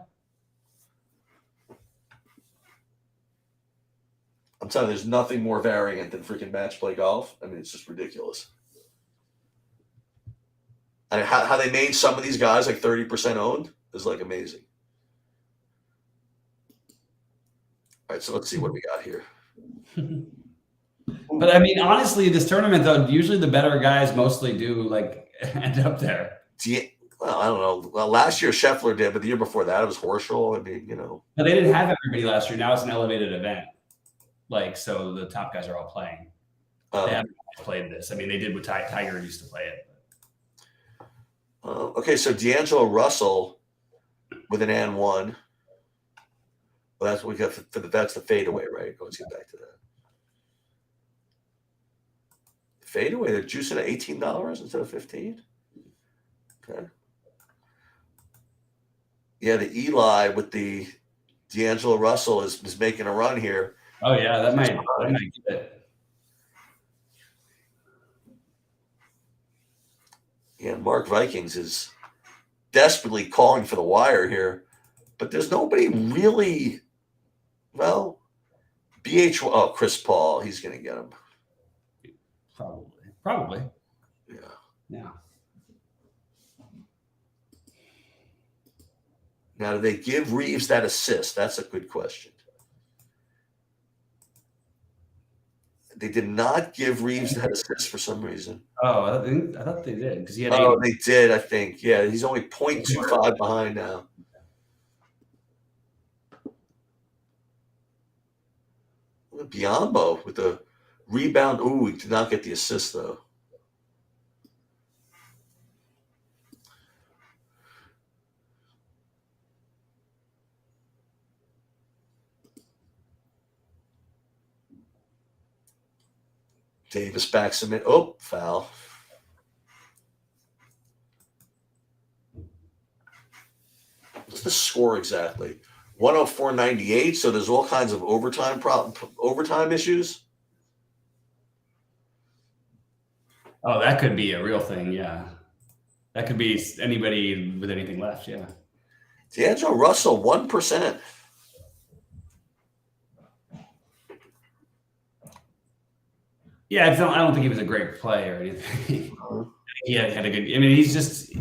I'm telling you, there's nothing more variant than freaking match play golf. I mean, it's just ridiculous. And how they made some of these guys like 30% owned is like amazing. All right, so let's see what we got here. But I mean, honestly, this tournament though, usually the better guys mostly do like end up there. Well, I don't know. Well, last year Scheffler did, but the year before that it was Horschel. I mean, But they didn't have everybody last year. Now it's an elevated event. Like, so the top guys are all playing. They haven't played this. I mean, they did with Tiger used to play it. Okay, so D'Angelo Russell with an and one. Well, that's what we got. That's the fadeaway, right? Let's get back to that. Fadeaway, they're juicing at $18 instead of $15. Okay. Yeah, the Eli with the D'Angelo Russell is making a run here. Oh yeah, that might get it. Yeah, Mark Vikings is desperately calling for the wire here, but there's nobody really. Well, Chris Paul, he's going to get him. Probably. Yeah. Now, do they give Reeves that assist? That's a good question. They did not give Reeves that assist for some reason. Oh, I thought they did because he had. Oh, they did. I think. Yeah, he's only 0.25 behind now. Biombo with the rebound. Ooh, he did not get the assist though. Davis backs him in. Oh, foul. What's the score exactly? 104.98. So there's all kinds of overtime issues. Oh, that could be a real thing. Yeah, that could be anybody with anything left. Yeah. D'Angelo Russell 1%. Yeah, I don't think he was a great play or anything. He had a good. I mean, he's just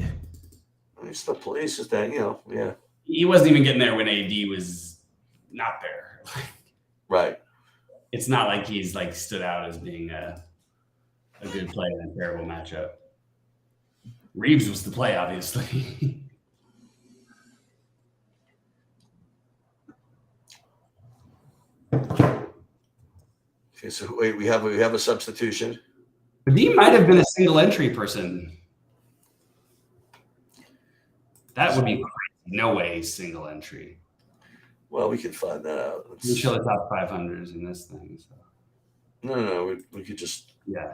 the police is that yeah. He wasn't even getting there when AD was not there. Right. It's not like he's like stood out as being a good play in a terrible matchup. Reeves was the play, obviously. Okay, so wait, we have a substitution. He might have been a single entry person. That would be crazy. No way he's single entry. Well, we can find that out. We show the top 500s in this thing. So. No. We could just. Yeah.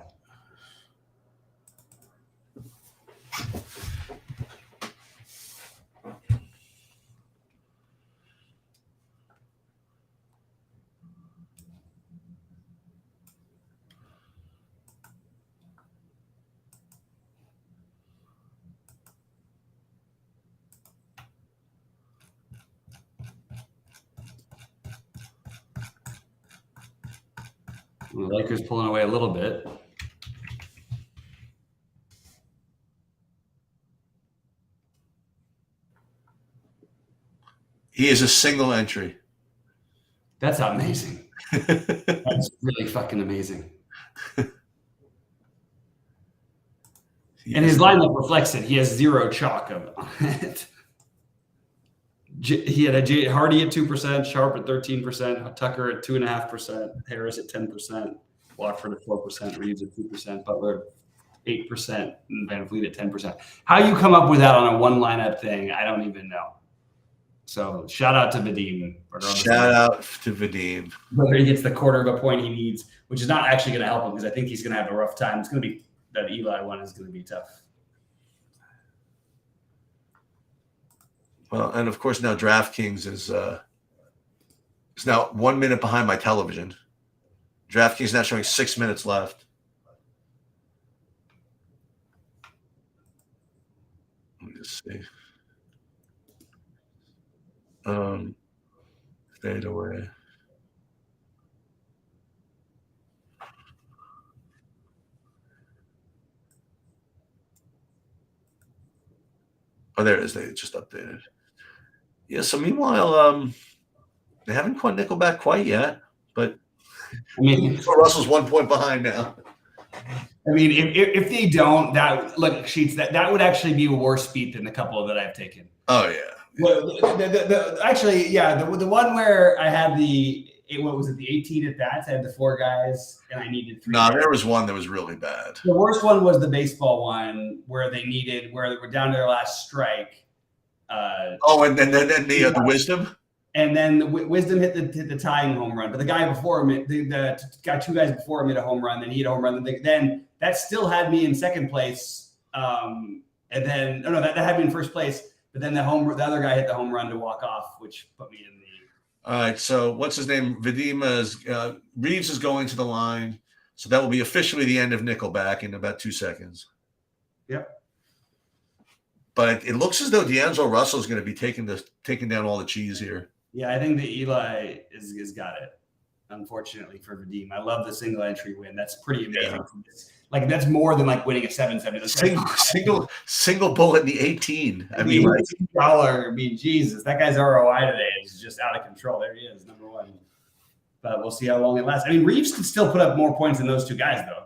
The Lakers pulling away a little bit. He is a single entry. That's amazing. That's really fucking amazing. And his lineup reflects it. He has zero chalk on it. He had a Hardy at 2%, Sharp at 13%, Tucker at 2.5%, Harris at 10%, Watford at 4%, Reeves at 2%, Butler 8%, and Van Vliet at 10%. How you come up with that on a one lineup thing, I don't even know. So shout out to Vadim. Shout out to Vadim. Whether he gets the quarter of a point he needs, which is not actually going to help him because I think he's going to have a rough time. It's going to be that Eli one is going to be tough. Well, and of course now DraftKings is now 1 minute behind my television. DraftKings is now showing 6 minutes left. Let me just see. Fade away. Oh, there it is. They just updated. Yeah. So meanwhile, they haven't quite Nickelback quite yet, but I mean, Russell's 1 point behind now. I mean, if they don't, that look Sheets that would actually be a worse beat than the couple that I've taken. Oh yeah. Well, actually, yeah, the one where I had what was it, the 18 at bats? I had the 4 guys, and I needed 3. No, there was one that was really bad. The worst one was the baseball one where they were down to their last strike. And then the wisdom. And then Wisdom hit the tying home run, but the guy before him, the guy 2 guys before him hit a home run. Then he hit a home run. Then that still had me in second place. And then that had me in first place. But then the other guy hit the home run to walk off, which put me in the. All right. So what's his name? Reeves is going to the line. So that will be officially the end of Nickelback in about 2 seconds. Yep. But it looks as though D'Angelo Russell is going to be taking down all the cheese here. Yeah, I think that Eli is got it. Unfortunately for Vadim, I love the single entry win. That's pretty amazing. Yeah. Like that's more than like winning a 7-7. Single bullet in the 18. I mean, $1. I mean, Jesus, that guy's ROI today is just out of control. There he is, number 1. But we'll see how long it lasts. I mean, Reeves could still put up more points than those 2 guys, though.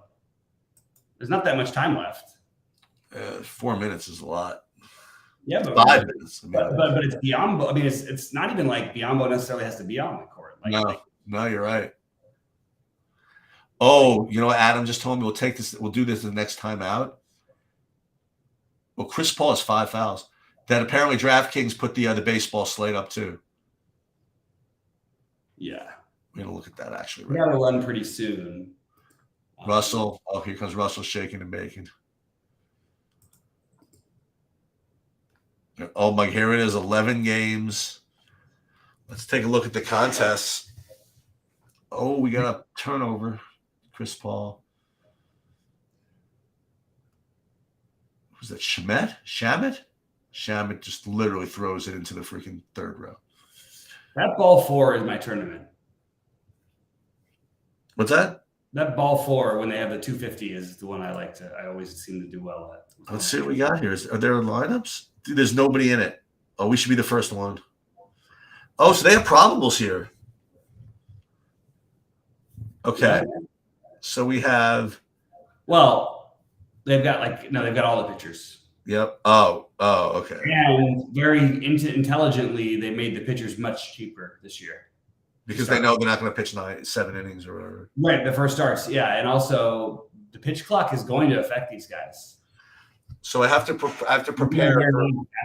There's not that much time left. 4 minutes is a lot. Yeah, but 5 minutes. But it's Biombo. I mean, it's not even like Biombo necessarily has to be on the court. No, you're right. Oh, you know what? Adam just told me we'll do this the next time out. Well, Chris Paul has 5 fouls. That apparently DraftKings put the baseball slate up too. Yeah. We're going to look at that actually. We got to run pretty soon. Russell. Oh, here comes Russell shaking and baking. Oh my, here it is, 11 games. Let's take a look at the contests. Oh, we got a turnover. Chris Paul. Was that Shamet? Shamet just literally throws it into the freaking third row. That ball 4 is my tournament. What's that? That ball 4 when they have the 250 is the one I always seem to do well at. Let's see what we got here. Are there lineups? Dude, there's nobody in it. Oh, we should be the first one. Oh, so they have probables here. Okay. So we have. Well, they've got all the pitchers. Yep. Oh, okay. And very intelligently, they made the pitchers much cheaper this year. Because they know they're not going to pitch 7 innings or whatever. Right, the first starts. Yeah, and also the pitch clock is going to affect these guys. So I have to prepare.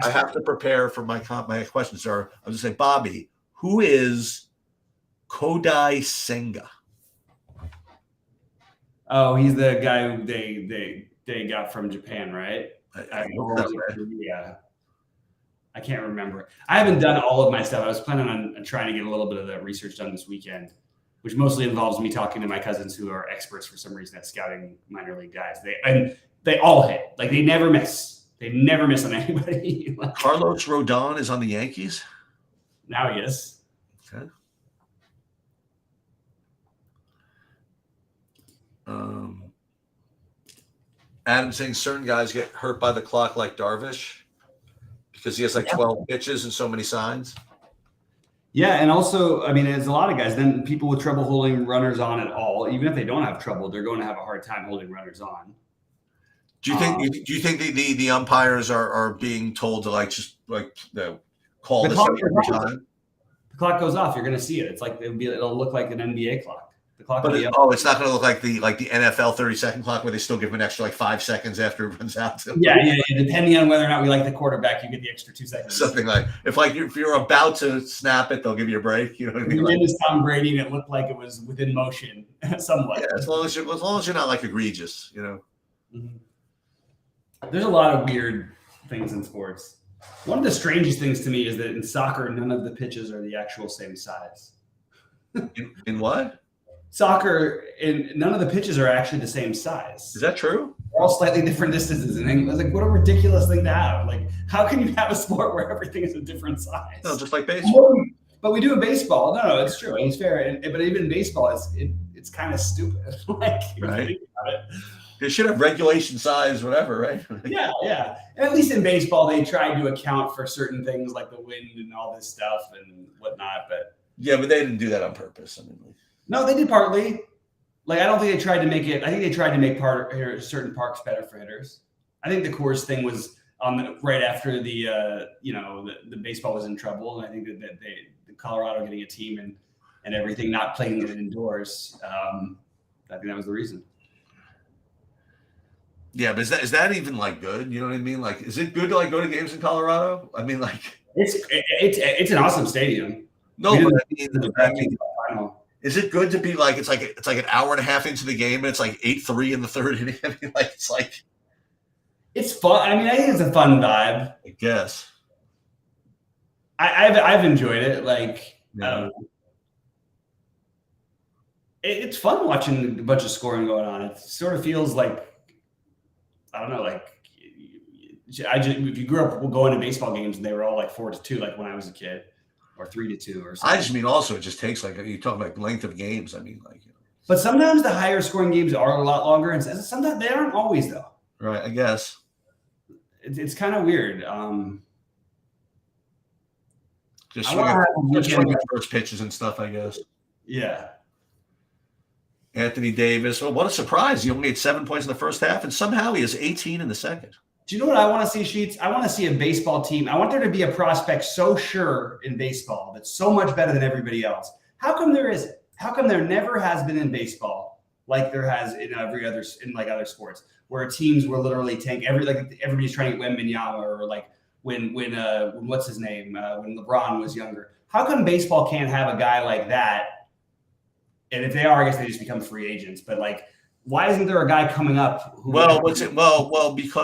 I have to prepare for my questions. I was going to say, Bobby, who is Kodai Senga? Oh, he's the guy who they got from Japan, right? Yeah. I can't remember. I haven't done all of my stuff. I was planning on trying to get a little bit of that research done this weekend, which mostly involves me talking to my cousins who are experts for some reason at scouting minor league guys. They all hit. Like they never miss. They never miss on anybody. Carlos Rodon is on the Yankees. Now he is. Okay. Adam saying certain guys get hurt by the clock like Darvish because he has 12 pitches and so many signs. Yeah, and also, I mean, there's a lot of guys. Then people with trouble holding runners on at all, even if they don't have trouble, they're going to have a hard time holding runners on. Do you think the umpires are being told to just call this every time? The clock goes off. You're going to see it. It's like it'll look like an NBA clock. The clock. But it's not going to look like the NFL 30-second clock where they still give an extra 5 seconds after it runs out. Yeah. Depending on whether or not we like the quarterback, you get the extra 2 seconds. Something like if you're about to snap it, they'll give you a break. You know what I mean? It was Tom Brady, and it looked like it was within motion somewhat. Yeah, as long as you're not egregious, you know. Mm-hmm. There's a lot of weird things in sports. One of the strangest things to me is that in soccer, none of the pitches are the actual same size. In what? Soccer, none of the pitches are actually the same size. Is that true? They're all slightly different distances. And I was like, what a ridiculous thing to have. Like, how can you have a sport where everything is a different size? No, just like baseball. But we do in baseball. No, it's true. It's fair. But even in baseball, it's kind of stupid. Right. Think about it. They should have regulation size, whatever, right? Yeah. And at least in baseball, they tried to account for certain things like the wind and all this stuff and whatnot. But yeah, but they didn't do that on purpose. No, they did partly. Like, I don't think they tried to make it. I think they tried to make certain parks better for hitters. I think the Coors thing was right after the the baseball was in trouble, and I think that the Colorado getting a team and everything, not playing it indoors. I think that was the reason. Yeah, but is that even like good? You know what I mean? Like, is it good to like go to games in Colorado? I mean, like, it's an awesome stadium. no, but I mean, Final. is it good to be like it's like an hour and a half into the game and it's like 8-3 in the third inning? I mean, like It's fun. I mean, I think it's a fun vibe. I guess. I've enjoyed it. Like, Yeah. I don't know. It's fun watching a bunch of scoring going on. It sort of feels like, I don't know, like if you grew up going to baseball games and they were all like 4-2, like when I was a kid, or 3-2 or something. I just mean also it just takes like you talk about length of games. I mean, like, But sometimes the higher scoring games are a lot longer, and sometimes they aren't always though. right? I guess. It's kind of weird. Just I wanna have a swinging weekend- first pitches and stuff. I guess. Yeah. Anthony Davis. Oh, what a surprise! He only had 7 points in the first half, and somehow he has 18 in the second. Do you know what I want to see, Sheets? I want to see a baseball team. I want there to be a prospect so sure in baseball that's so much better than everybody else. How come there isn't? How come there never has been in baseball like there has in other sports, where teams will literally tank everybody's trying to get Wembanyama, or like when what's his name when LeBron was younger. How come baseball can't have a guy like that? And if they are, I guess they just become free agents. But like, why isn't there a guy coming up? Because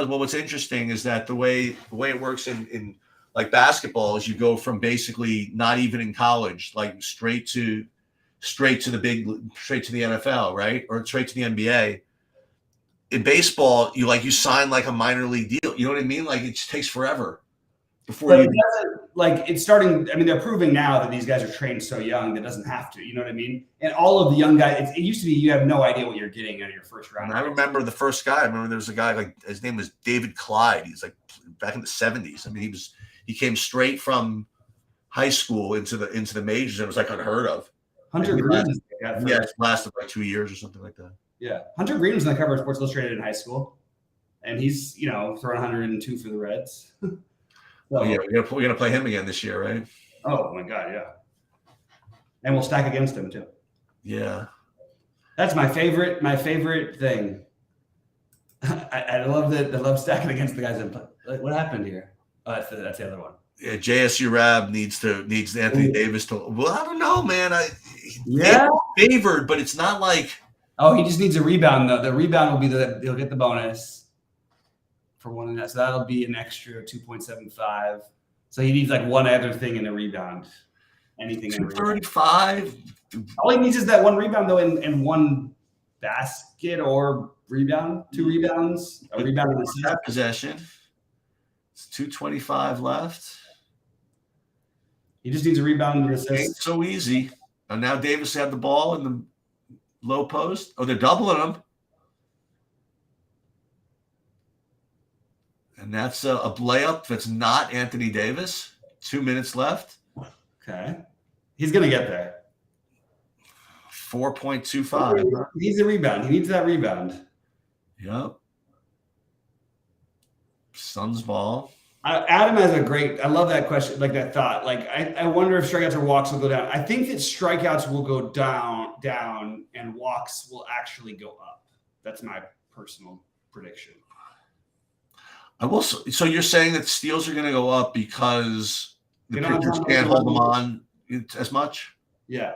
what's interesting is that the way it works in like basketball is you go from basically not even in college, like straight to the NFL, right? Or straight to the NBA. In baseball, you sign like a minor league deal. You know what I mean? Like, it just takes forever before But you. it doesn't, like, it's starting. I mean, they're proving now that these guys are trained so young that it doesn't have to. You know what I mean? And all of the young guys, it used to be you have no idea what you're getting out of your first round. And I remember the first guy. I remember there was a guy, like, his name was David Clyde. He's like back in the 70s. I mean, he came straight from high school into the majors. And it was like unheard of. Hunter Green. Yeah, it lasted like 2 years or something like that. Yeah, Hunter Green was on the cover of Sports Illustrated in high school, and he's throwing 102 for the Reds. Oh yeah, we're gonna play him again this year, right? Oh my God, yeah. And we'll stack against him too. Yeah. That's my favorite thing. I love that. I love stacking against the guys that play. Like, what happened here? Oh, that's the other one. Yeah, JSU Rab needs Anthony Davis to. Well, I don't know, man. Favored, but it's not like. Oh, he just needs a rebound though. The rebound will be he'll get the bonus for one of that. So that'll be an extra 2.75. So he needs like one other thing in a rebound. Anything in a rebound. 235. All he needs is that one rebound though, and one basket or rebound, 2 rebounds, a rebound and assist. That possession. It's 2:25 left. He just needs a rebound and Ain't assist. so easy. And now Davis had the ball in the low post. Oh, they're doubling him. And that's a layup that's not Anthony Davis. 2 minutes left. Okay. He's going to get there. 4.25. He needs a rebound. He needs that rebound. Yep. Suns ball. Adam has I love that question, like that thought. Like, I wonder if strikeouts or walks will go down. I think that strikeouts will go down and walks will actually go up. That's my personal prediction. I will. So you're saying that steals are going to go up because the They don't pitchers have can't time. hold them on as much? Yeah.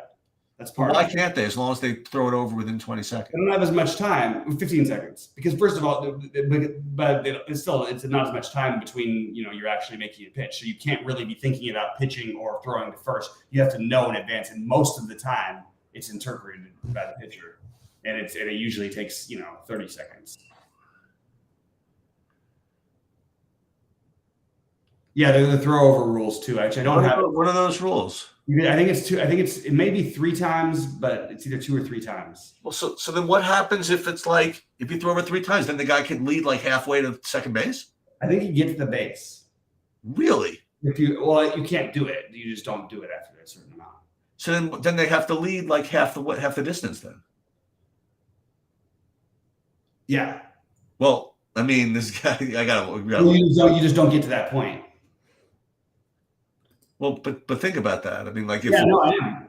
That's part Why of it. can't they? As long as they throw it over within 20 They seconds. don't have as much time, 15 seconds, because first of all, but it's not as much time between, you're actually making a pitch. So you can't really be thinking about pitching or throwing to first. You have to know in advance. And most of the time it's interpreted by the pitcher, and it usually takes, 30 seconds. Yeah. They're the throw over rules too. Actually, I don't have What are those rules? I think it's 2. I think it may be 3 times, but it's either 2 or 3 times. Well, so then what happens if it's like if you throw over 3 times, then the guy can lead like halfway to second base? I think he gets the base. Really? You can't do it. You just don't do it after a certain amount. So then they have to lead like half the distance then. Yeah. Well, I mean, this guy, You just don't get to that point. Well, but think about that. I mean, like if Yeah, no, I am.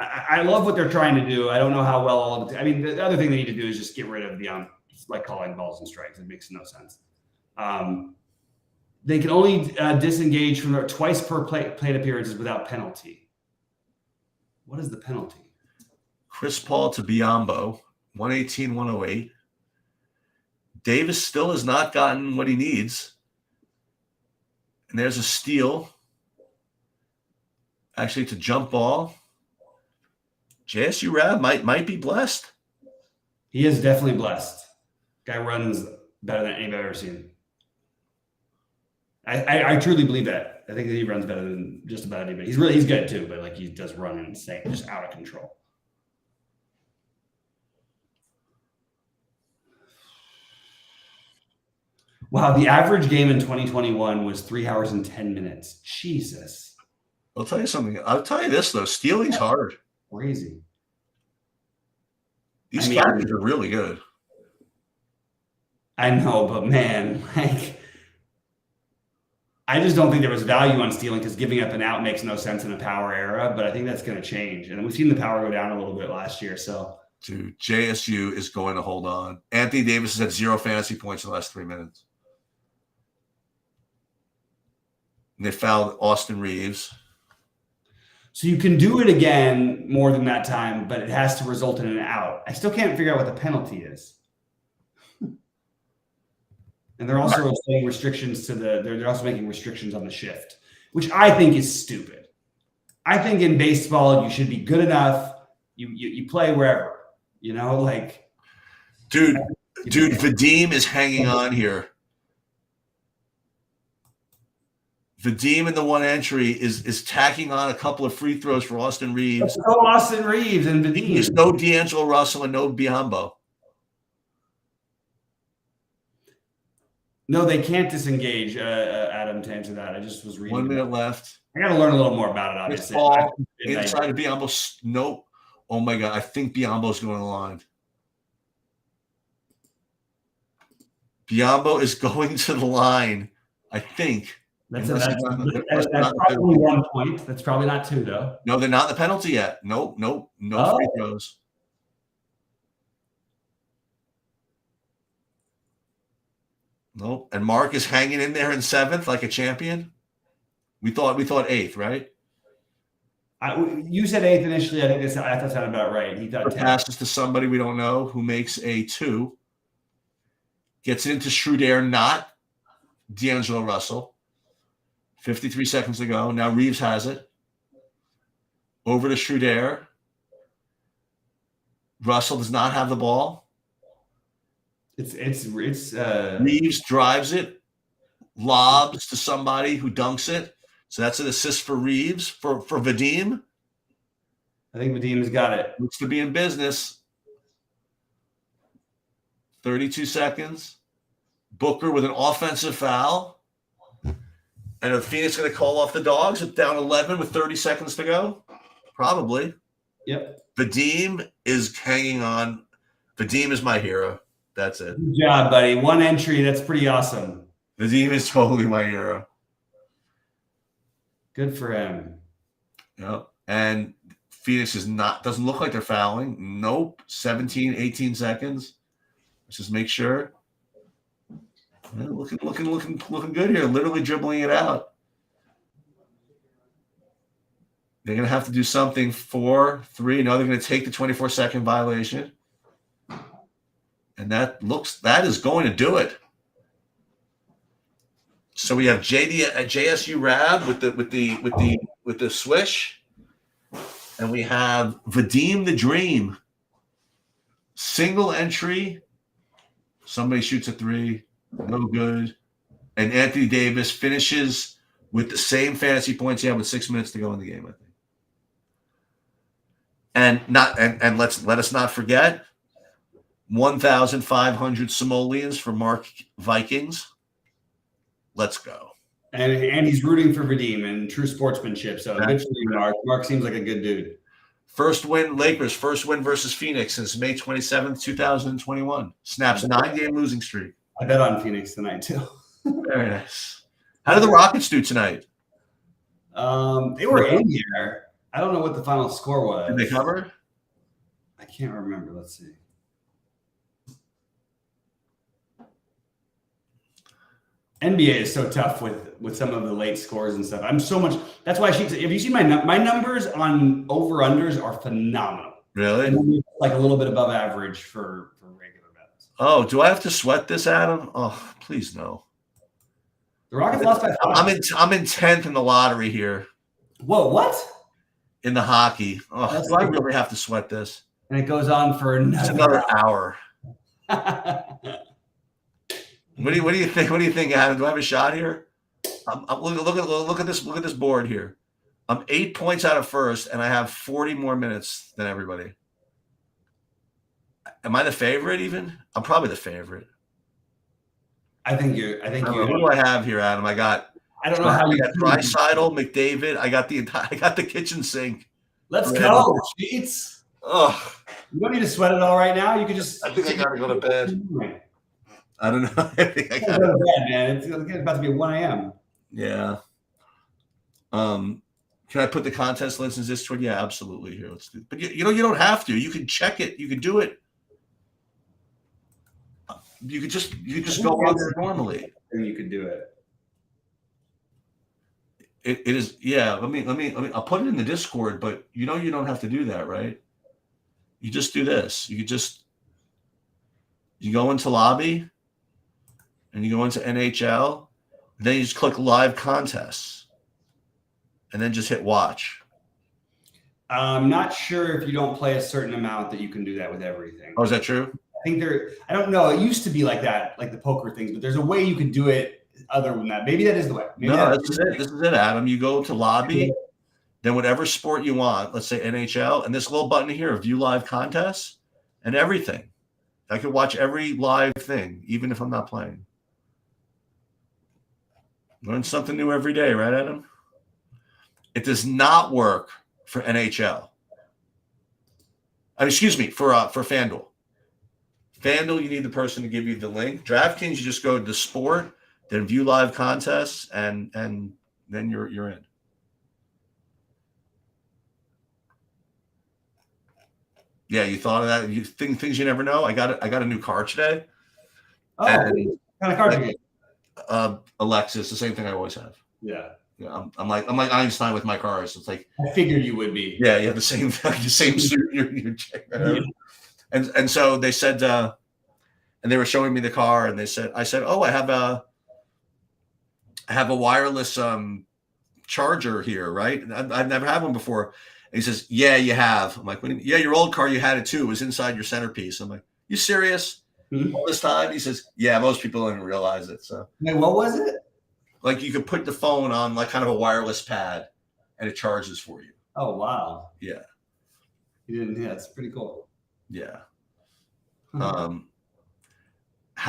I love what they're trying to do. I don't know how well all of it. I mean, the other thing they need to do is just get rid of the like calling balls and strikes. It makes no sense. They can only disengage from twice per plate appearances without penalty. What is the penalty? Chris Paul to Biyombo, 118, 108. Davis still has not gotten what he needs. And there's a steal. Actually, to jump ball. JSU Rab might be blessed. He is definitely blessed. Guy runs better than anybody I've ever seen. I truly believe that. I think that he runs better than just about anybody. He's good too, but like he does run insane, just out of control. Wow, the average game in 2021 was 3 hours and 10 minutes. Jesus. I'll tell you something. I'll tell you this though. Stealing's hard. Crazy. These guys are really good. I know, but man, like I just don't think there was value on stealing because giving up an out makes no sense in a power era, but I think that's going to change. And we've seen the power go down a little bit last year. So, dude, JSU is going to hold on. Anthony Davis has had 0 fantasy points in the last 3 minutes. And they fouled Austin Reeves. So you can do it again more than that time, but it has to result in an out. I still can't figure out what the penalty is. And they're also saying restrictions to they're also making restrictions on the shift, which I think is stupid. I think in baseball, you should be good enough. You play wherever, like. Dude, Vadim is hanging on here. Vadim in the one entry is tacking on a couple of free throws for Austin Reeves. No Austin Reeves and Vadim. There's no D'Angelo Russell and no Biyombo. No, they can't disengage, Adam, to answer that. I just was reading. 1 minute left. I got to learn a little more about it, obviously. Ball inside of Biyombo. Nope. Oh, my God. I think Biyombo's going to the line. Biyombo is going to the line, I think. That's probably 1 point. That's probably not 2, though. No, they're not in the penalty yet. Nope. No free throws. Nope. And Mark is hanging in there in 7th like a champion. We thought 8th, right? You said 8th initially. I think that sounded about right. He thought 10th. Passes to somebody we don't know who makes a 2. Gets it into Schroeder, not D'Angelo Russell. 53 seconds to go. Now Reeves has it. Over to Schroeder. Russell does not have the ball. Reeves drives it, lobs to somebody who dunks it. So that's an assist for Reeves for Vadim. I think Vadim's got it. Looks to be in business. 32 seconds. Booker with an offensive foul. And are Phoenix going to call off the Dogs at down 11 with 30 seconds to go? Probably. Yep. Vadim is hanging on. Vadim is my hero. That's it. Good job, buddy. 1 entry. That's pretty awesome. Vadim is totally my hero. Good for him. Yep. And Phoenix doesn't look like they're fouling. Nope. 17, 18 seconds. Let's just make sure. Yeah, looking good here. Literally dribbling it out. They're going to have to do something. 4, 3. No, they're going to take the 24-second violation. And that is going to do it. So we have JSU Rab with the swish, and we have Vadim the Dream. Single entry. Somebody shoots a 3, no good. And Anthony Davis finishes with the same fantasy points he had with 6 minutes to go in the game, I think. And let us not forget 1,500 simoleons for Mark Vikings. Let's go. And he's rooting for Vadim and true sportsmanship. So good for you, Mark. Mark seems like a good dude. First win, Lakers. First win versus Phoenix since May 27th, 2021. Snaps 9-game losing streak. I bet on Phoenix tonight too. Very nice. How did the Rockets do tonight? They were in here. I don't know what the final score was. Did they cover? I can't remember. Let's see. NBA is so tough with some of the late scores and stuff. I'm so much. That's why have you seen my numbers on over unders are phenomenal. Really? And like a little bit above average for regular bets. Oh, do I have to sweat this, Adam? Oh, please no. The Rockets lost by 5. I'm in 10th in the lottery here. Whoa, what? In the hockey. Oh, do I really have to sweat this? And it goes on for another hour. What do you think? What do you think, Adam? Do I have a shot here? Look at this board here. I'm 8 points out of first, and I have 40 more minutes than everybody. Am I the favorite? Even I'm probably the favorite. I think you. Who do I have here, Adam? I don't know how you got Draisaitl, McDavid. I got the kitchen sink. Let's go, Sheets. Oh, you don't need to sweat it all right now. You can just. I think I gotta go to bed. I don't know. I think I got to go to bed, man. It's about to be 1 a.m. Yeah. Can I put the contest links in Discord? Yeah, absolutely. Here, let's do. But you don't have to. You can check it. You can do it. You could just go on there normally. You could do it. It is, yeah. Let me. I'll put it in the Discord, but you don't have to do that, right? You just do this. You go into lobby, and you go into NHL, and then you just click live contests, and then just hit watch. I'm not sure if you don't play a certain amount that you can do that with everything. Oh, is that true? I think I don't know. It used to be like that, like the poker things, but there's a way you could do it other than that. Maybe that is the way. This is it, Adam. You go to lobby, then whatever sport you want, let's say NHL, and this little button here, view live contests and everything. I could watch every live thing, even if I'm not playing. Learn something new every day, right, Adam? It does not work for NHL. Excuse me, for FanDuel. FanDuel, you need the person to give you the link. DraftKings, you just go to sport, then view live contests, and then you're in. Yeah, you thought of that. You think things you never know. I got a new car today. Oh, what kind of car do you get? Alexis, the same thing I always have. Yeah. Yeah, I'm like Einstein with my cars. It's like I figured you would be. Yeah, you have the same suit. Right? And so they said, and they were showing me the car, and I said, oh, I have a wireless charger here, right? And I've never had one before. And he says, yeah, you have. I'm like, yeah, your old car, you had it too. It was inside your centerpiece. I'm like, you serious? All this time? He says, yeah, most people didn't realize it. So, hey, what was it? Like you could put the phone on like kind of a wireless pad, and it charges for you. Oh wow! Yeah, you didn't. Yeah, it's pretty cool. Yeah. How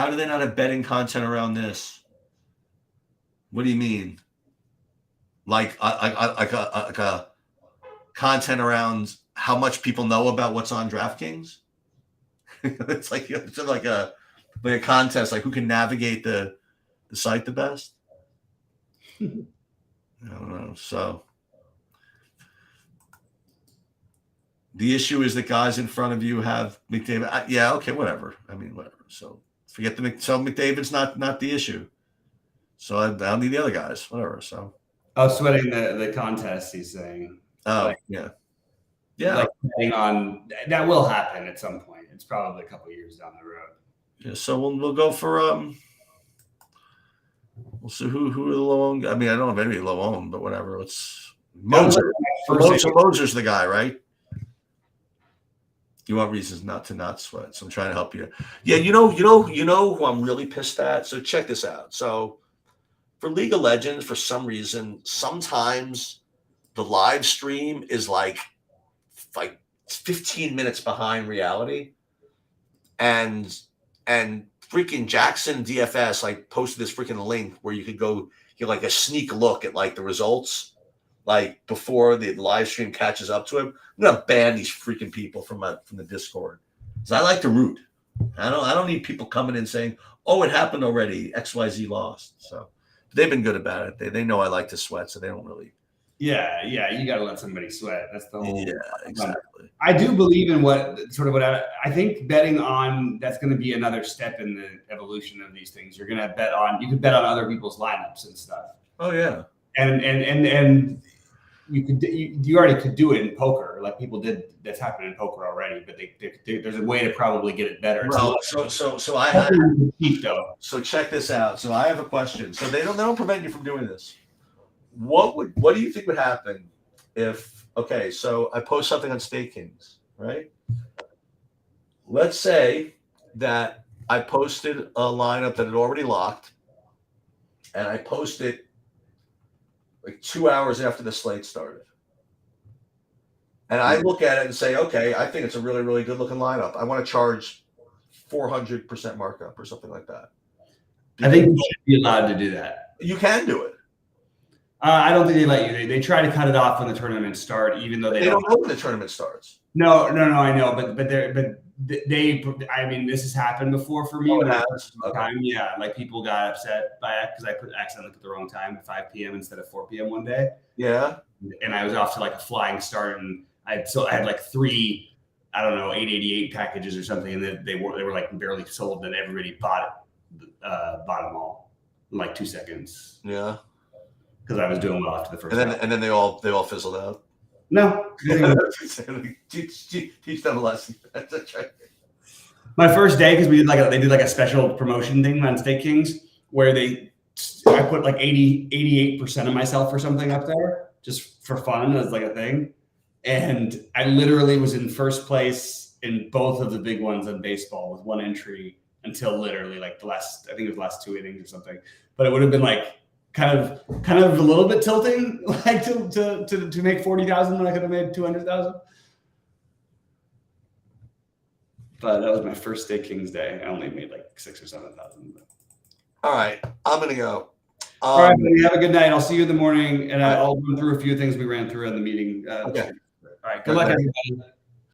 do they not have betting content around this? What do you mean? Like a content around how much people know about what's on DraftKings? It's like a contest, like who can navigate the site the best. I don't know. So the issue is that guys in front of you have McDavid. Yeah, okay, whatever. I mean, whatever. So forget McDavid's not the issue. So I don't need the other guys. Whatever. So sweating the contest. He's saying. Oh, yeah. Like betting on that will happen at some point. It's probably a couple of years down the road. Yeah. So we'll go for We'll see who are the low owned. I mean, I don't have any low owned, but whatever. Let's Moser. Moser's the guy, right? You want reasons not to sweat, so I'm trying to help you. Yeah, you know who I'm really pissed at. So check this out. So for League of Legends, for some reason, sometimes the live stream is like 15 minutes behind reality, and freaking Jackson DFS like posted this freaking link where you could go get like a sneak look at like the results like before the live stream catches up to him, I'm gonna ban these freaking people from the Discord. Because I like to root. I don't need people coming in saying, "Oh, it happened already. XYZ lost." So they've been good about it. They know I like to sweat, so they don't really. Yeah, you got to let somebody sweat. That's the whole. Yeah, exactly. I do believe in what I think betting on that's going to be another step in the evolution of these things. You're going to bet on, you could bet on other people's lineups and stuff. Oh yeah. And you already could do it in poker, like people did. That's happened in poker already, but there's a way to probably get it better. Well, so check this out. So I have a question. So they don't prevent you from doing this. What do you think would happen if, okay, so I post something on Stake Kings, right? Let's say that I posted a lineup that had already locked, and I posted like 2 hours after the slate started. And I look at it and say, okay, I think it's a really, really good looking lineup. I want to charge 400% markup or something like that. I think you should be allowed to do that. You can do it. I don't think they let you. They try to cut it off when the tournament start, even though they don't know when the tournament starts. No, I know, but they. I mean, this has happened before for me. Okay. Yeah, like people got upset by it because I accidentally put the wrong time, 5 p.m. instead of 4 p.m. one day. Yeah, and I was off to like a flying start, and I had like 3, I don't know, 888 packages or something, and they were like barely sold, and everybody bought them all in like 2 seconds. Yeah. Because I was doing well after the first. And then they all fizzled out. No. Teach them a lesson. That's right. My first day, because they did like a special promotion thing on Stake Kings where I put like 88% of myself or something up there just for fun as like a thing, and I literally was in first place in both of the big ones in baseball with 1 entry until literally like the last 2 innings or something. But it would have been like kind of a little bit tilting, like to make 40,000 when I could have made 200,000. But that was my first Stake Kings day. I only made like 6,000 or 7,000. All right, I'm gonna go. All right, buddy, have a good night. I'll see you in the morning, and I'll run through a few things we ran through in the meeting. Okay. All right. Good luck, everybody.